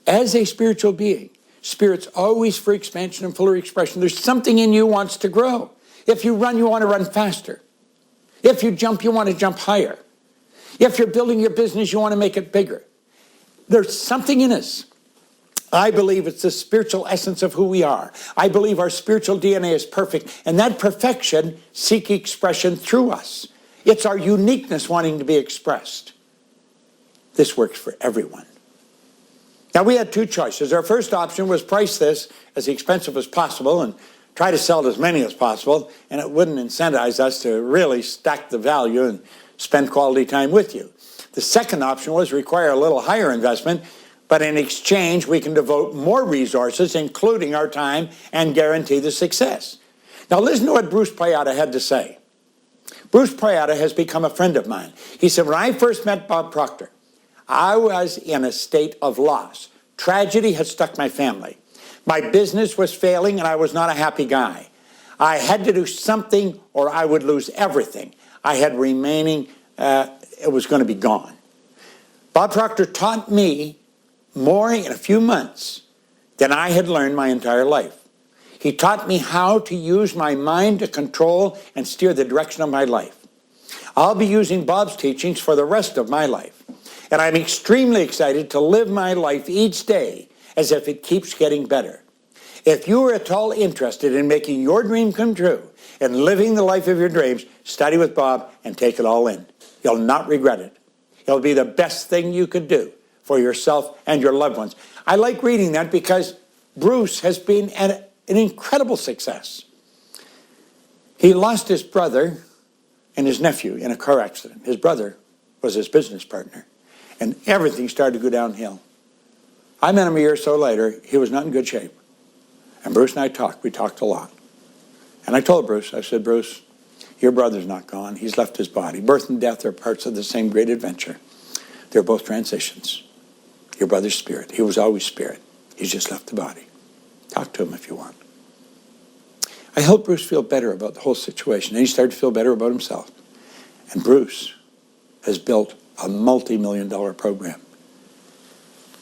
As a spiritual being, spirit's always for expansion and fuller expression. There's something in you wants to grow. If you run, you want to run faster. If you jump, you want to jump higher. If you're building your business, you want to make it bigger. There's something in us. I believe it's the spiritual essence of who we are. I believe our spiritual DNA is perfect, and that perfection seeks expression through us. It's our uniqueness wanting to be expressed. This works for everyone. Now, we had 2 choices. Our first option was price this as expensive as possible and try to sell as many as possible, and it wouldn't incentivize us to really stack the value and spend quality time with you. The second option was require a little higher investment, but in exchange, we can devote more resources, including our time, and guarantee the success. Now, listen to what Bruce Prayata had to say. Bruce Prayata has become a friend of mine. He said, when I first met Bob Proctor, I was in a state of loss. Tragedy had struck my family. My business was failing, and I was not a happy guy. I had to do something, or I would lose everything I had remaining. It was going to be gone. Bob Proctor taught me more in a few months than I had learned my entire life. He taught me how to use my mind to control and steer the direction of my life. I'll be using Bob's teachings for the rest of my life, and I'm extremely excited to live my life each day as if it keeps getting better. If you are at all interested in making your dream come true and living the life of your dreams, study with Bob and take it all in. You'll not regret it. It'll be the best thing you could do for yourself and your loved ones. I like reading that because Bruce has been an incredible success. He lost his brother and his nephew in a car accident. His brother was his business partner. And everything started to go downhill. I met him a year or so later. He was not in good shape. And Bruce and I talked. We talked a lot. And I told Bruce, I said, Bruce, your brother's not gone. He's left his body. Birth and death are parts of the same great adventure. They're both transitions. Your brother's spirit. He was always spirit. He's just left the body. Talk to him if you want. I helped Bruce feel better about the whole situation. And he started to feel better about himself. And Bruce has built a multi-million-dollar program.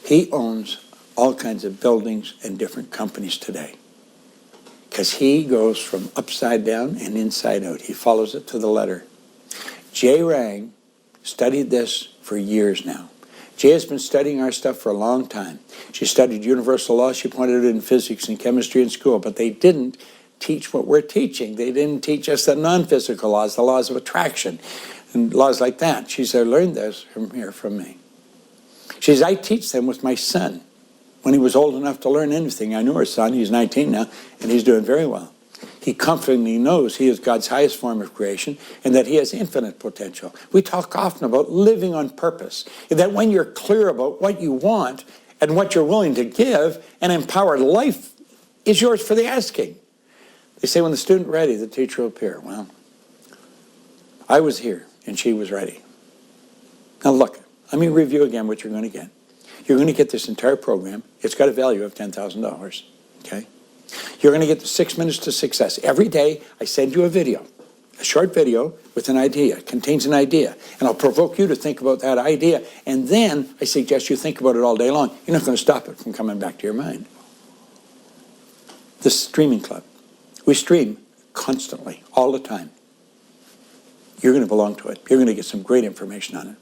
He owns all kinds of buildings and different companies today because he goes from upside down and inside out. He follows it to the letter. Jay Rang studied this for years now. Jay has been studying our stuff for a long time. She studied universal law. She pointed it in physics and chemistry in school, but they didn't teach what we're teaching. They didn't teach us the non-physical laws, the laws of attraction, and laws like that. She said, learn this from me. She says, I teach them with my son. When he was old enough to learn anything, I knew her son, he's 19 now, and he's doing very well. He confidently knows he is God's highest form of creation and that he has infinite potential. We talk often about living on purpose, and that when you're clear about what you want and what you're willing to give, an empowered life is yours for the asking. They say when the student ready, the teacher will appear. Well, I was here and she was ready. Now look, let me review again what you're going to get. You're going to get this entire program. It's got a value of $10,000, okay? You're going to get the 6 minutes to success. Every day, I send you a video, a short video with an idea. It contains an idea. And I'll provoke you to think about that idea. And then I suggest you think about it all day long. You're not going to stop it from coming back to your mind. The streaming club. We stream constantly, all the time. You're going to belong to it. You're going to get some great information on it.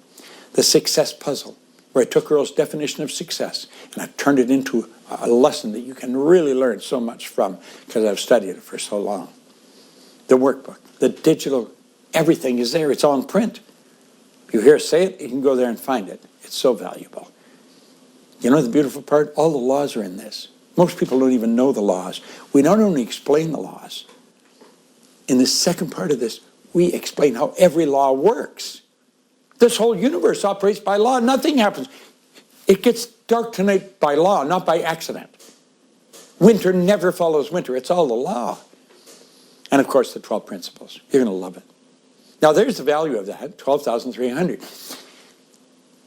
The success puzzle, where I took Earl's definition of success and I turned it into a lesson that you can really learn so much from because I've studied it for so long. The workbook, the digital, everything is there. It's all in print. You hear us say it, you can go there and find it. It's so valuable. You know the beautiful part? All the laws are in this. Most people don't even know the laws. We not only explain the laws, in the second part of this, we explain how every law works. This whole universe operates by law. Nothing happens. It gets dark tonight by law, not by accident. Winter never follows winter. It's all the law. And, of course, the 12 principles. You're going to love it. Now, there's the value of that, $12,300.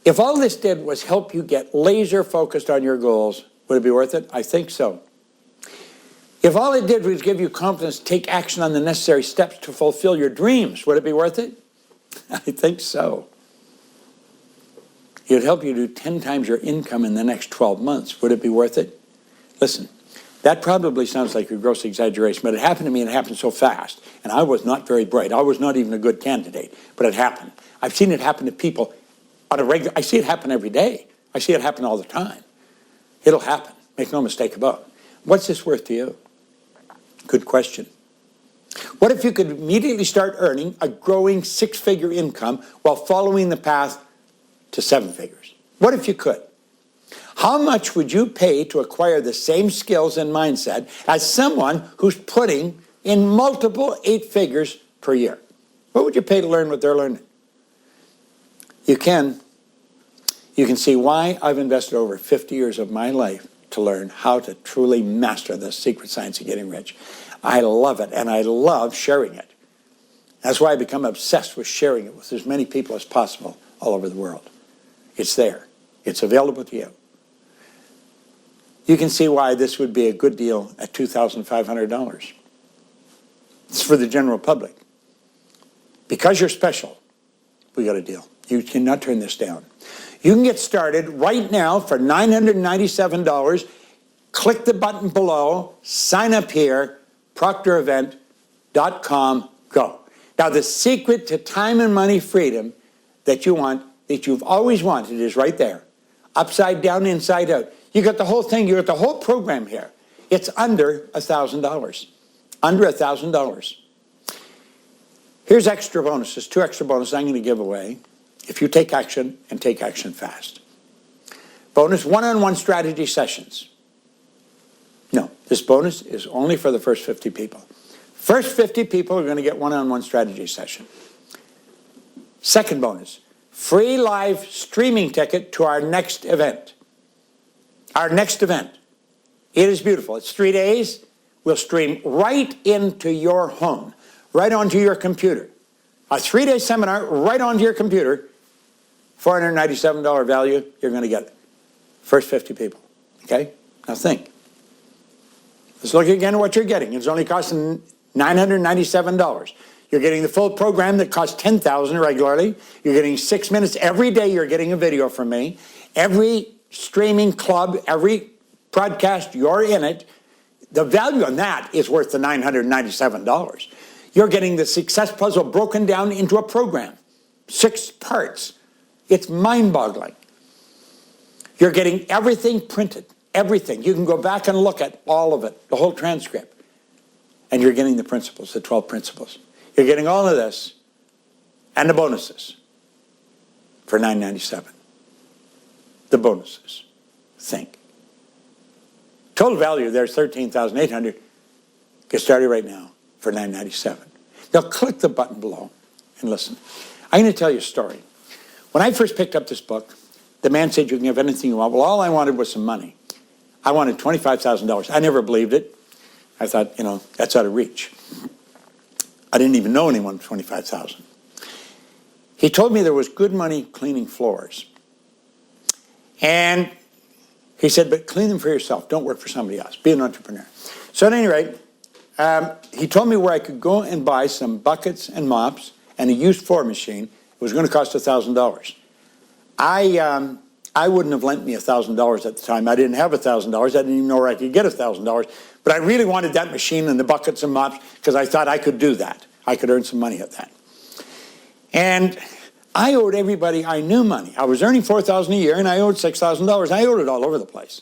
If all this did was help you get laser focused on your goals, would it be worth it? I think so. If all it did was give you confidence to take action on the necessary steps to fulfill your dreams, would it be worth it? I think so. It would help you do 10 times your income in the next 12 months. Would it be worth it? Listen, that probably sounds like a gross exaggeration, but it happened to me and it happened so fast. And I was not very bright. I was not even a good candidate, but it happened. I've seen it happen to people on a regular, I see it happen every day. I see it happen all the time. It'll happen. Make no mistake about it. What's this worth to you? Good question. What if you could immediately start earning a growing 6-figure income while following the path to 7 figures? What if you could? How much would you pay to acquire the same skills and mindset as someone who's putting in multiple 8 figures per year? What would you pay to learn what they're learning? You can see why I've invested over 50 years of my life to learn how to truly master the secret science of getting rich. I love it, and I love sharing it. That's why I become obsessed with sharing it with as many people as possible all over the world. It's there. It's available to you. You can see why this would be a good deal at $2,500. It's for the general public. Because you're special, we got a deal. You cannot turn this down. You can get started right now for $997. Click the button below, sign up here, proctorevent.com, go. Now, the secret to time and money freedom that you want, that you've always wanted, is right there. Upside down, inside out. You got the whole thing. You got the whole program here. It's under $1,000. Under $1,000. Here's extra bonuses, 2 extra bonuses I'm going to give away if you take action and take action fast. Bonus one-on-one strategy sessions. No, this bonus is only for the first 50 people. First 50 people are going to get one-on-one strategy session. Second bonus, free live streaming ticket to our next event. Our next event. It is beautiful. It's 3 days. We'll stream right into your home, right onto your computer. A 3-day seminar right onto your computer, $497 value, you're going to get it. First 50 people, okay? Now think. Let's look again at what you're getting. It's only costing $997. You're getting the full program that costs $10,000 regularly. You're getting 6 minutes every day. You're getting a video from me. Every streaming club, every broadcast, you're in it. The value on that is worth the $997. You're getting the success puzzle broken down into a program. 6 parts. It's mind-boggling. You're getting everything printed. Everything. You can go back and look at all of it, the whole transcript. And you're getting the principles, the 12 principles. You're getting all of this and the bonuses for $997. The bonuses. Think. Total value there is $13,800. Get started right now for $997. Now click the button below and listen. I'm going to tell you a story. When I first picked up this book, the man said you can have anything you want. Well, all I wanted was some money. I wanted $25,000. I never believed it. I thought, that's out of reach. I didn't even know anyone with $25,000. He told me there was good money cleaning floors. And he said, but clean them for yourself. Don't work for somebody else. Be an entrepreneur. So at any rate, he told me where I could go and buy some buckets and mops and a used floor machine. It was going to cost $1,000. I wouldn't have lent me $1,000 at the time. I didn't have $1,000. I didn't even know where I could get $1,000. But I really wanted that machine and the buckets and mops because I thought I could do that. I could earn some money at that. And I owed everybody I knew money. I was earning $4,000 a year and I owed $6,000. I owed it all over the place.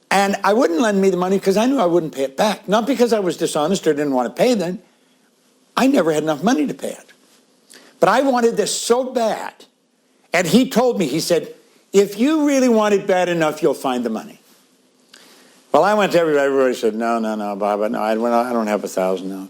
And I wouldn't lend me the money because I knew I wouldn't pay it back. Not because I was dishonest or didn't want to pay them. I never had enough money to pay it. But I wanted this so bad. And he told me, he said, if you really want it bad enough, you'll find the money. Well, I went to everybody. Everybody said, no, Bob, no, I don't have $1,000, no.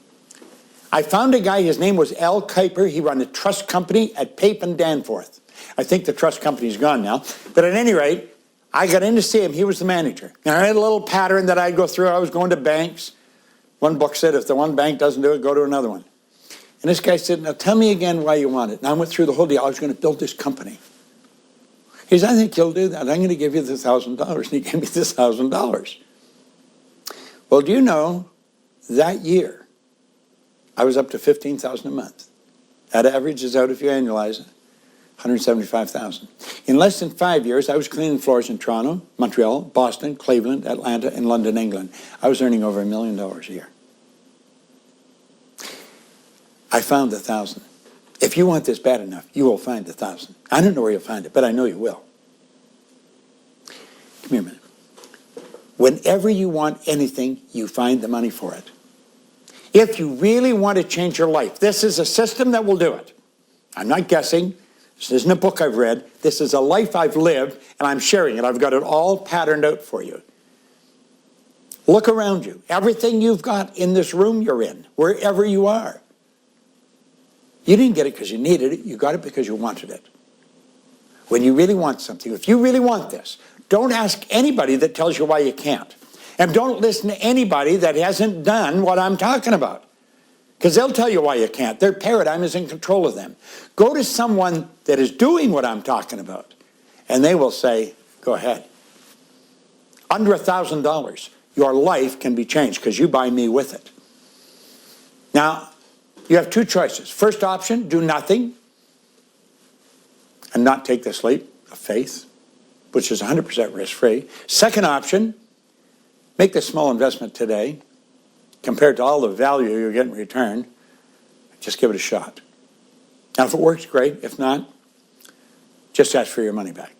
I found a guy, his name was Al Kuiper. He ran a trust company at Pape and Danforth. I think the trust company's gone now. But at any rate, I got in to see him. He was the manager. And I had a little pattern that I'd go through. I was going to banks. One book said, if the one bank doesn't do it, go to another one. And this guy said, now tell me again why you want it. And I went through the whole deal. I was going to build this company. He said, I think you'll do that. I'm going to give you the $1,000. And he gave me this $1,000. Well, do you know, that year, I was up to $15,000 a month. That averages out, if you annualize it, $175,000. In less than 5 years, I was cleaning floors in Toronto, Montreal, Boston, Cleveland, Atlanta, and London, England. I was earning over $1 million a year. I found the 1,000. If you want this bad enough, you will find the 1,000. I don't know where you'll find it, but I know you will. Come here a minute. Whenever you want anything, you find the money for it. If you really want to change your life, this is a system that will do it. I'm not guessing. This isn't a book I've read. This is a life I've lived, and I'm sharing it. I've got it all patterned out for you. Look around you. Everything you've got in this room you're in, wherever you are. You didn't get it because you needed it. You got it because you wanted it. When you really want something, if you really want this, don't ask anybody that tells you why you can't. And don't listen to anybody that hasn't done what I'm talking about. Because they'll tell you why you can't. Their paradigm is in control of them. Go to someone that is doing what I'm talking about, and they will say, go ahead. Under $1,000, your life can be changed because you buy me with it. Now, you have two choices. First option, do nothing and not take this leap of faith, which is 100% risk-free. Second option, make this small investment today compared to all the value you get in return. Just give it a shot. Now, if it works, great. If not, just ask for your money back.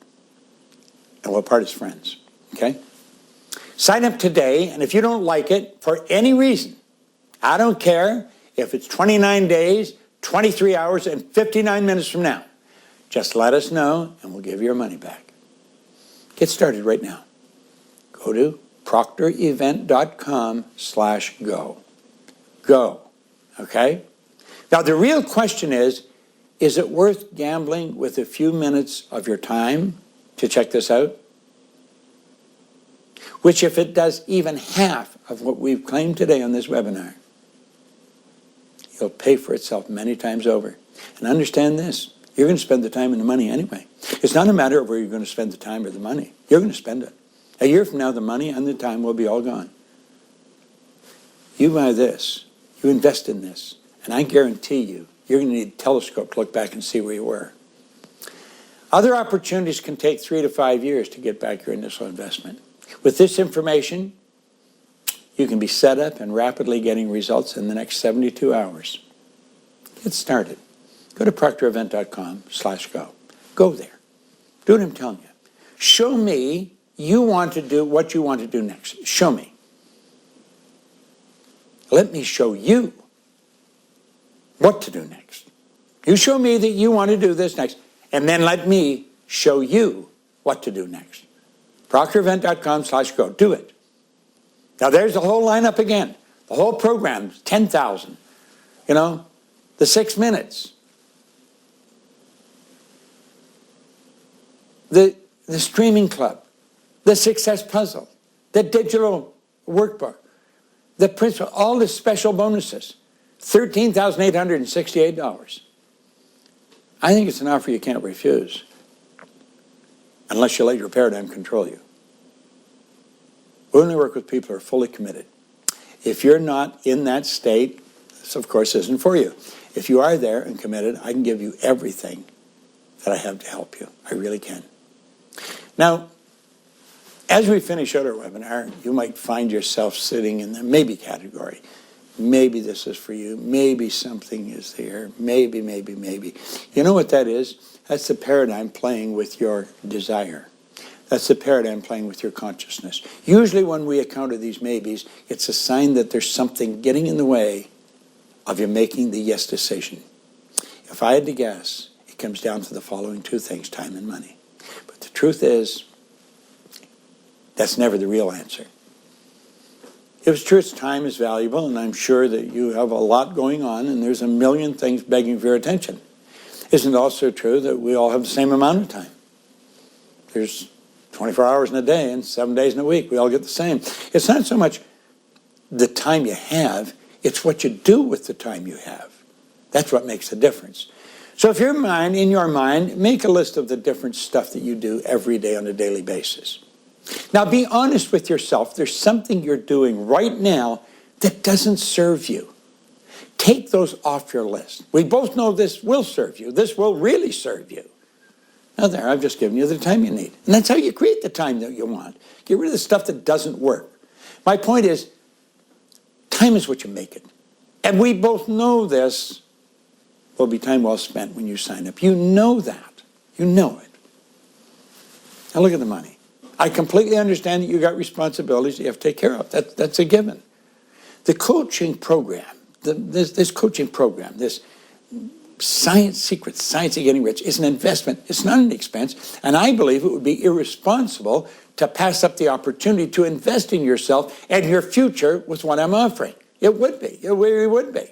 And we'll part as friends, okay? Sign up today, and if you don't like it for any reason, I don't care if it's 29 days, 23 hours, and 59 minutes from now. Just let us know, and we'll give you your money back. Get started right now. Go to proctorevent.com/go. Go, okay? Now, the real question is Is it worth gambling with a few minutes of your time to check this out? Which, if it does even half of what we've claimed today on this webinar, it'll pay for itself many times over. And understand this, you're going to spend the time and the money anyway. It's not a matter of where you're going to spend the time or the money. You're going to spend it. A year from now, the money and the time will be all gone. You buy this, you invest in this, and I guarantee you, you're going to need a telescope to look back and see where you were. Other opportunities can take 3 to 5 years to get back your initial investment. With this information, you can be set up and rapidly getting results in the next 72 hours. Get started. Go to proctorevent.com/go. Go there. Do what I'm telling you. Show me you want to do what you want to do next. Show me. Let me show you what to do next. You show me that you want to do this next, and then let me show you what to do next. proctorevent.com/go. Do it. Now there's the whole lineup again. The whole program, 10,000. You know, the 6 minutes. The streaming club. The success puzzle. The digital workbook. The principal, all the special bonuses. $13,868. I think it's an offer you can't refuse. Unless you let your paradigm control you. We only work with people who are fully committed. If you're not in that state, this of course isn't for you. If you are there and committed, I can give you everything that I have to help you. I really can. Now, as we finish out our webinar, you might find yourself sitting in the maybe category. Maybe this is for you. Maybe something is there. Maybe. You know what that is? That's the paradigm playing with your desire. That's the paradigm playing with your consciousness. Usually when we encounter these maybes, it's a sign that there's something getting in the way of you making the yes decision. If I had to guess, it comes down to the following two things, time and money. But the truth is, that's never the real answer. If it's true, time is valuable, and I'm sure that you have a lot going on, and there's a million things begging for your attention. Isn't it also true that we all have the same amount of time? There's 24 hours in a day and 7 days in a week. We all get the same. It's not so much the time you have, it's what you do with the time you have. That's what makes the difference. So if in your mind, make a list of the different stuff that you do every day on a daily basis. Now be honest with yourself. There's something you're doing right now that doesn't serve you. Take those off your list. We both know this will serve you. This will really serve you. Now there, I've just given you the time you need. And that's how you create the time that you want. Get rid of the stuff that doesn't work. My point is, time is what you make it. And we both know this will be time well spent when you sign up. You know that. You know it. Now look at the money. I completely understand that you got responsibilities you have to take care of. That's a given. The coaching program, this coaching program, this secret science of getting rich is an investment. It's not an expense. And I believe it would be irresponsible to pass up the opportunity to invest in yourself and your future with what I'm offering. It would be. It really would be.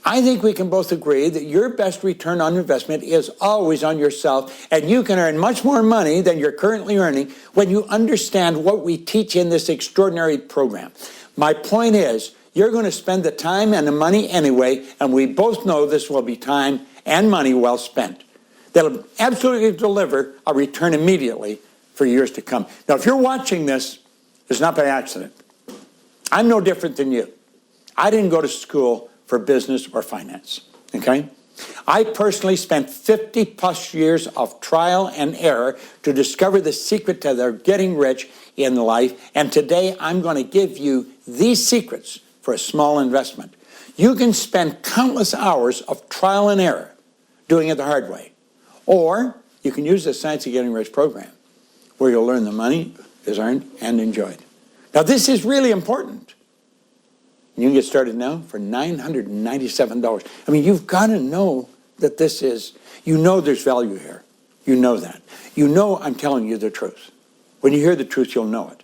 I think we can both agree that your best return on investment is always on yourself, and you can earn much more money than you're currently earning when you understand what we teach in this extraordinary program. My point is, you're going to spend the time and the money anyway, and we both know this will be time and money well spent. That'll absolutely deliver a return immediately for years to come. Now, if you're watching this, it's not by accident. I'm no different than you. I didn't go to school for business or finance, okay? I personally spent 50 plus years of trial and error to discover the secret to their getting rich in life, and today I'm going to give you these secrets for a small investment. You can spend countless hours of trial and error doing it the hard way, or you can use the Science of Getting Rich program, where you'll learn the money is earned and enjoyed. Now this is really important. You can get started now for $997. I mean, you've got to know that this is, you know there's value here. You know that. You know I'm telling you the truth. When you hear the truth, you'll know it.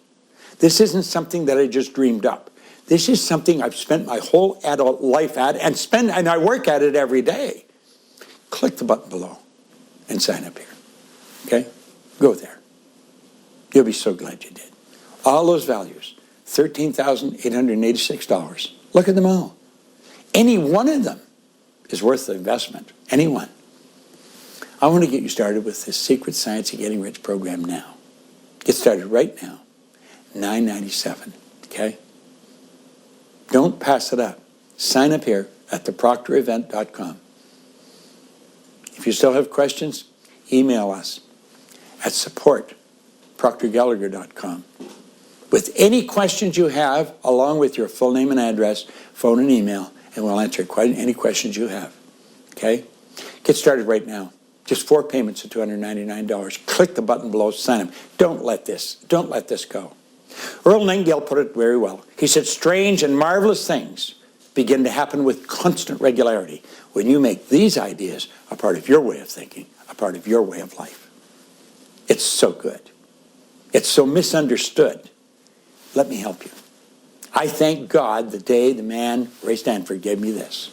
This isn't something that I just dreamed up. This is something I've spent my whole adult life at and I work at it every day. Click the button below and sign up here. Okay? Go there. You'll be so glad you did. All those values, $13,886. Look at them all. Any one of them is worth the investment. Any one. I want to get you started with this Secret Science of Getting Rich program now. Get started right now. $9.97. Okay? Don't pass it up. Sign up here at theproctorevent.com. If you still have questions, email us at support@proctorgallagher.com with any questions you have, along with your full name and address, phone and email, and we'll answer any questions you have. Okay? Get started right now. Just 4 payments of $299. Click the button below, sign up. Don't let this go. Earl Nightingale put it very well. He said, strange and marvelous things begin to happen with constant regularity when you make these ideas a part of your way of thinking, a part of your way of life. It's so good. It's so misunderstood. Let me help you. I thank God the day the man, Ray Stanford, gave me this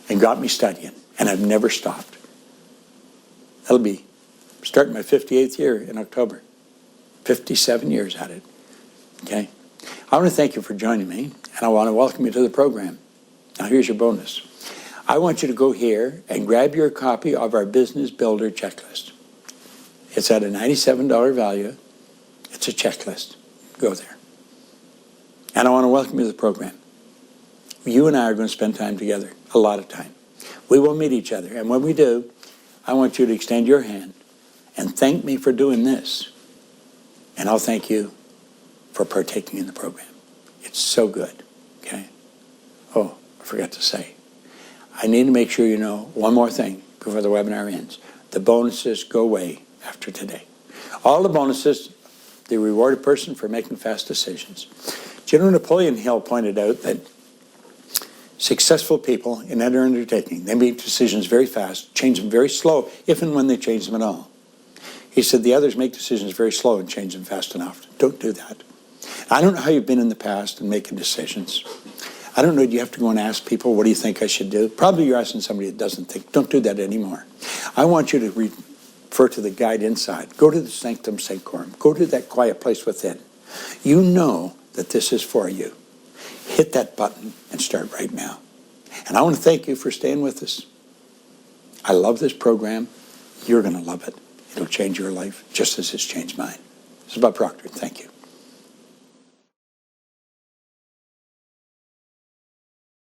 and got me studying, and I've never stopped. That'll be starting my 58th year in October. 57 years at it. Okay? I want to thank you for joining me, and I want to welcome you to the program. Now here's your bonus. I want you to go here and grab your copy of our Business Builder Checklist. It's at a $97 value. It's a checklist. Go there. And I want to welcome you to the program. You and I are going to spend time together, a lot of time. We will meet each other, and when we do, I want you to extend your hand and thank me for doing this. And I'll thank you for partaking in the program. It's so good, okay? Oh, I forgot to say, I need to make sure you know one more thing before the webinar ends. The bonuses go away after today. All the bonuses, they reward a person for making fast decisions. General Napoleon Hill pointed out that successful people in any undertaking, they make decisions very fast, change them very slow, if and when they change them at all. He said the others make decisions very slow and change them fast enough. Don't do that. I don't know how you've been in the past in making decisions. I don't know, do you have to go and ask people, what do you think I should do? Probably you're asking somebody that doesn't think. Don't do that anymore. I want you to refer to the guide inside. Go to the Sanctum Sanctorum. Go to that quiet place within. You know that this is for you. Hit that button and start right now. And I want to thank you for staying with us. I love this program. You're going to love it. It'll change your life just as it's changed mine. This is Bob Proctor. Thank you.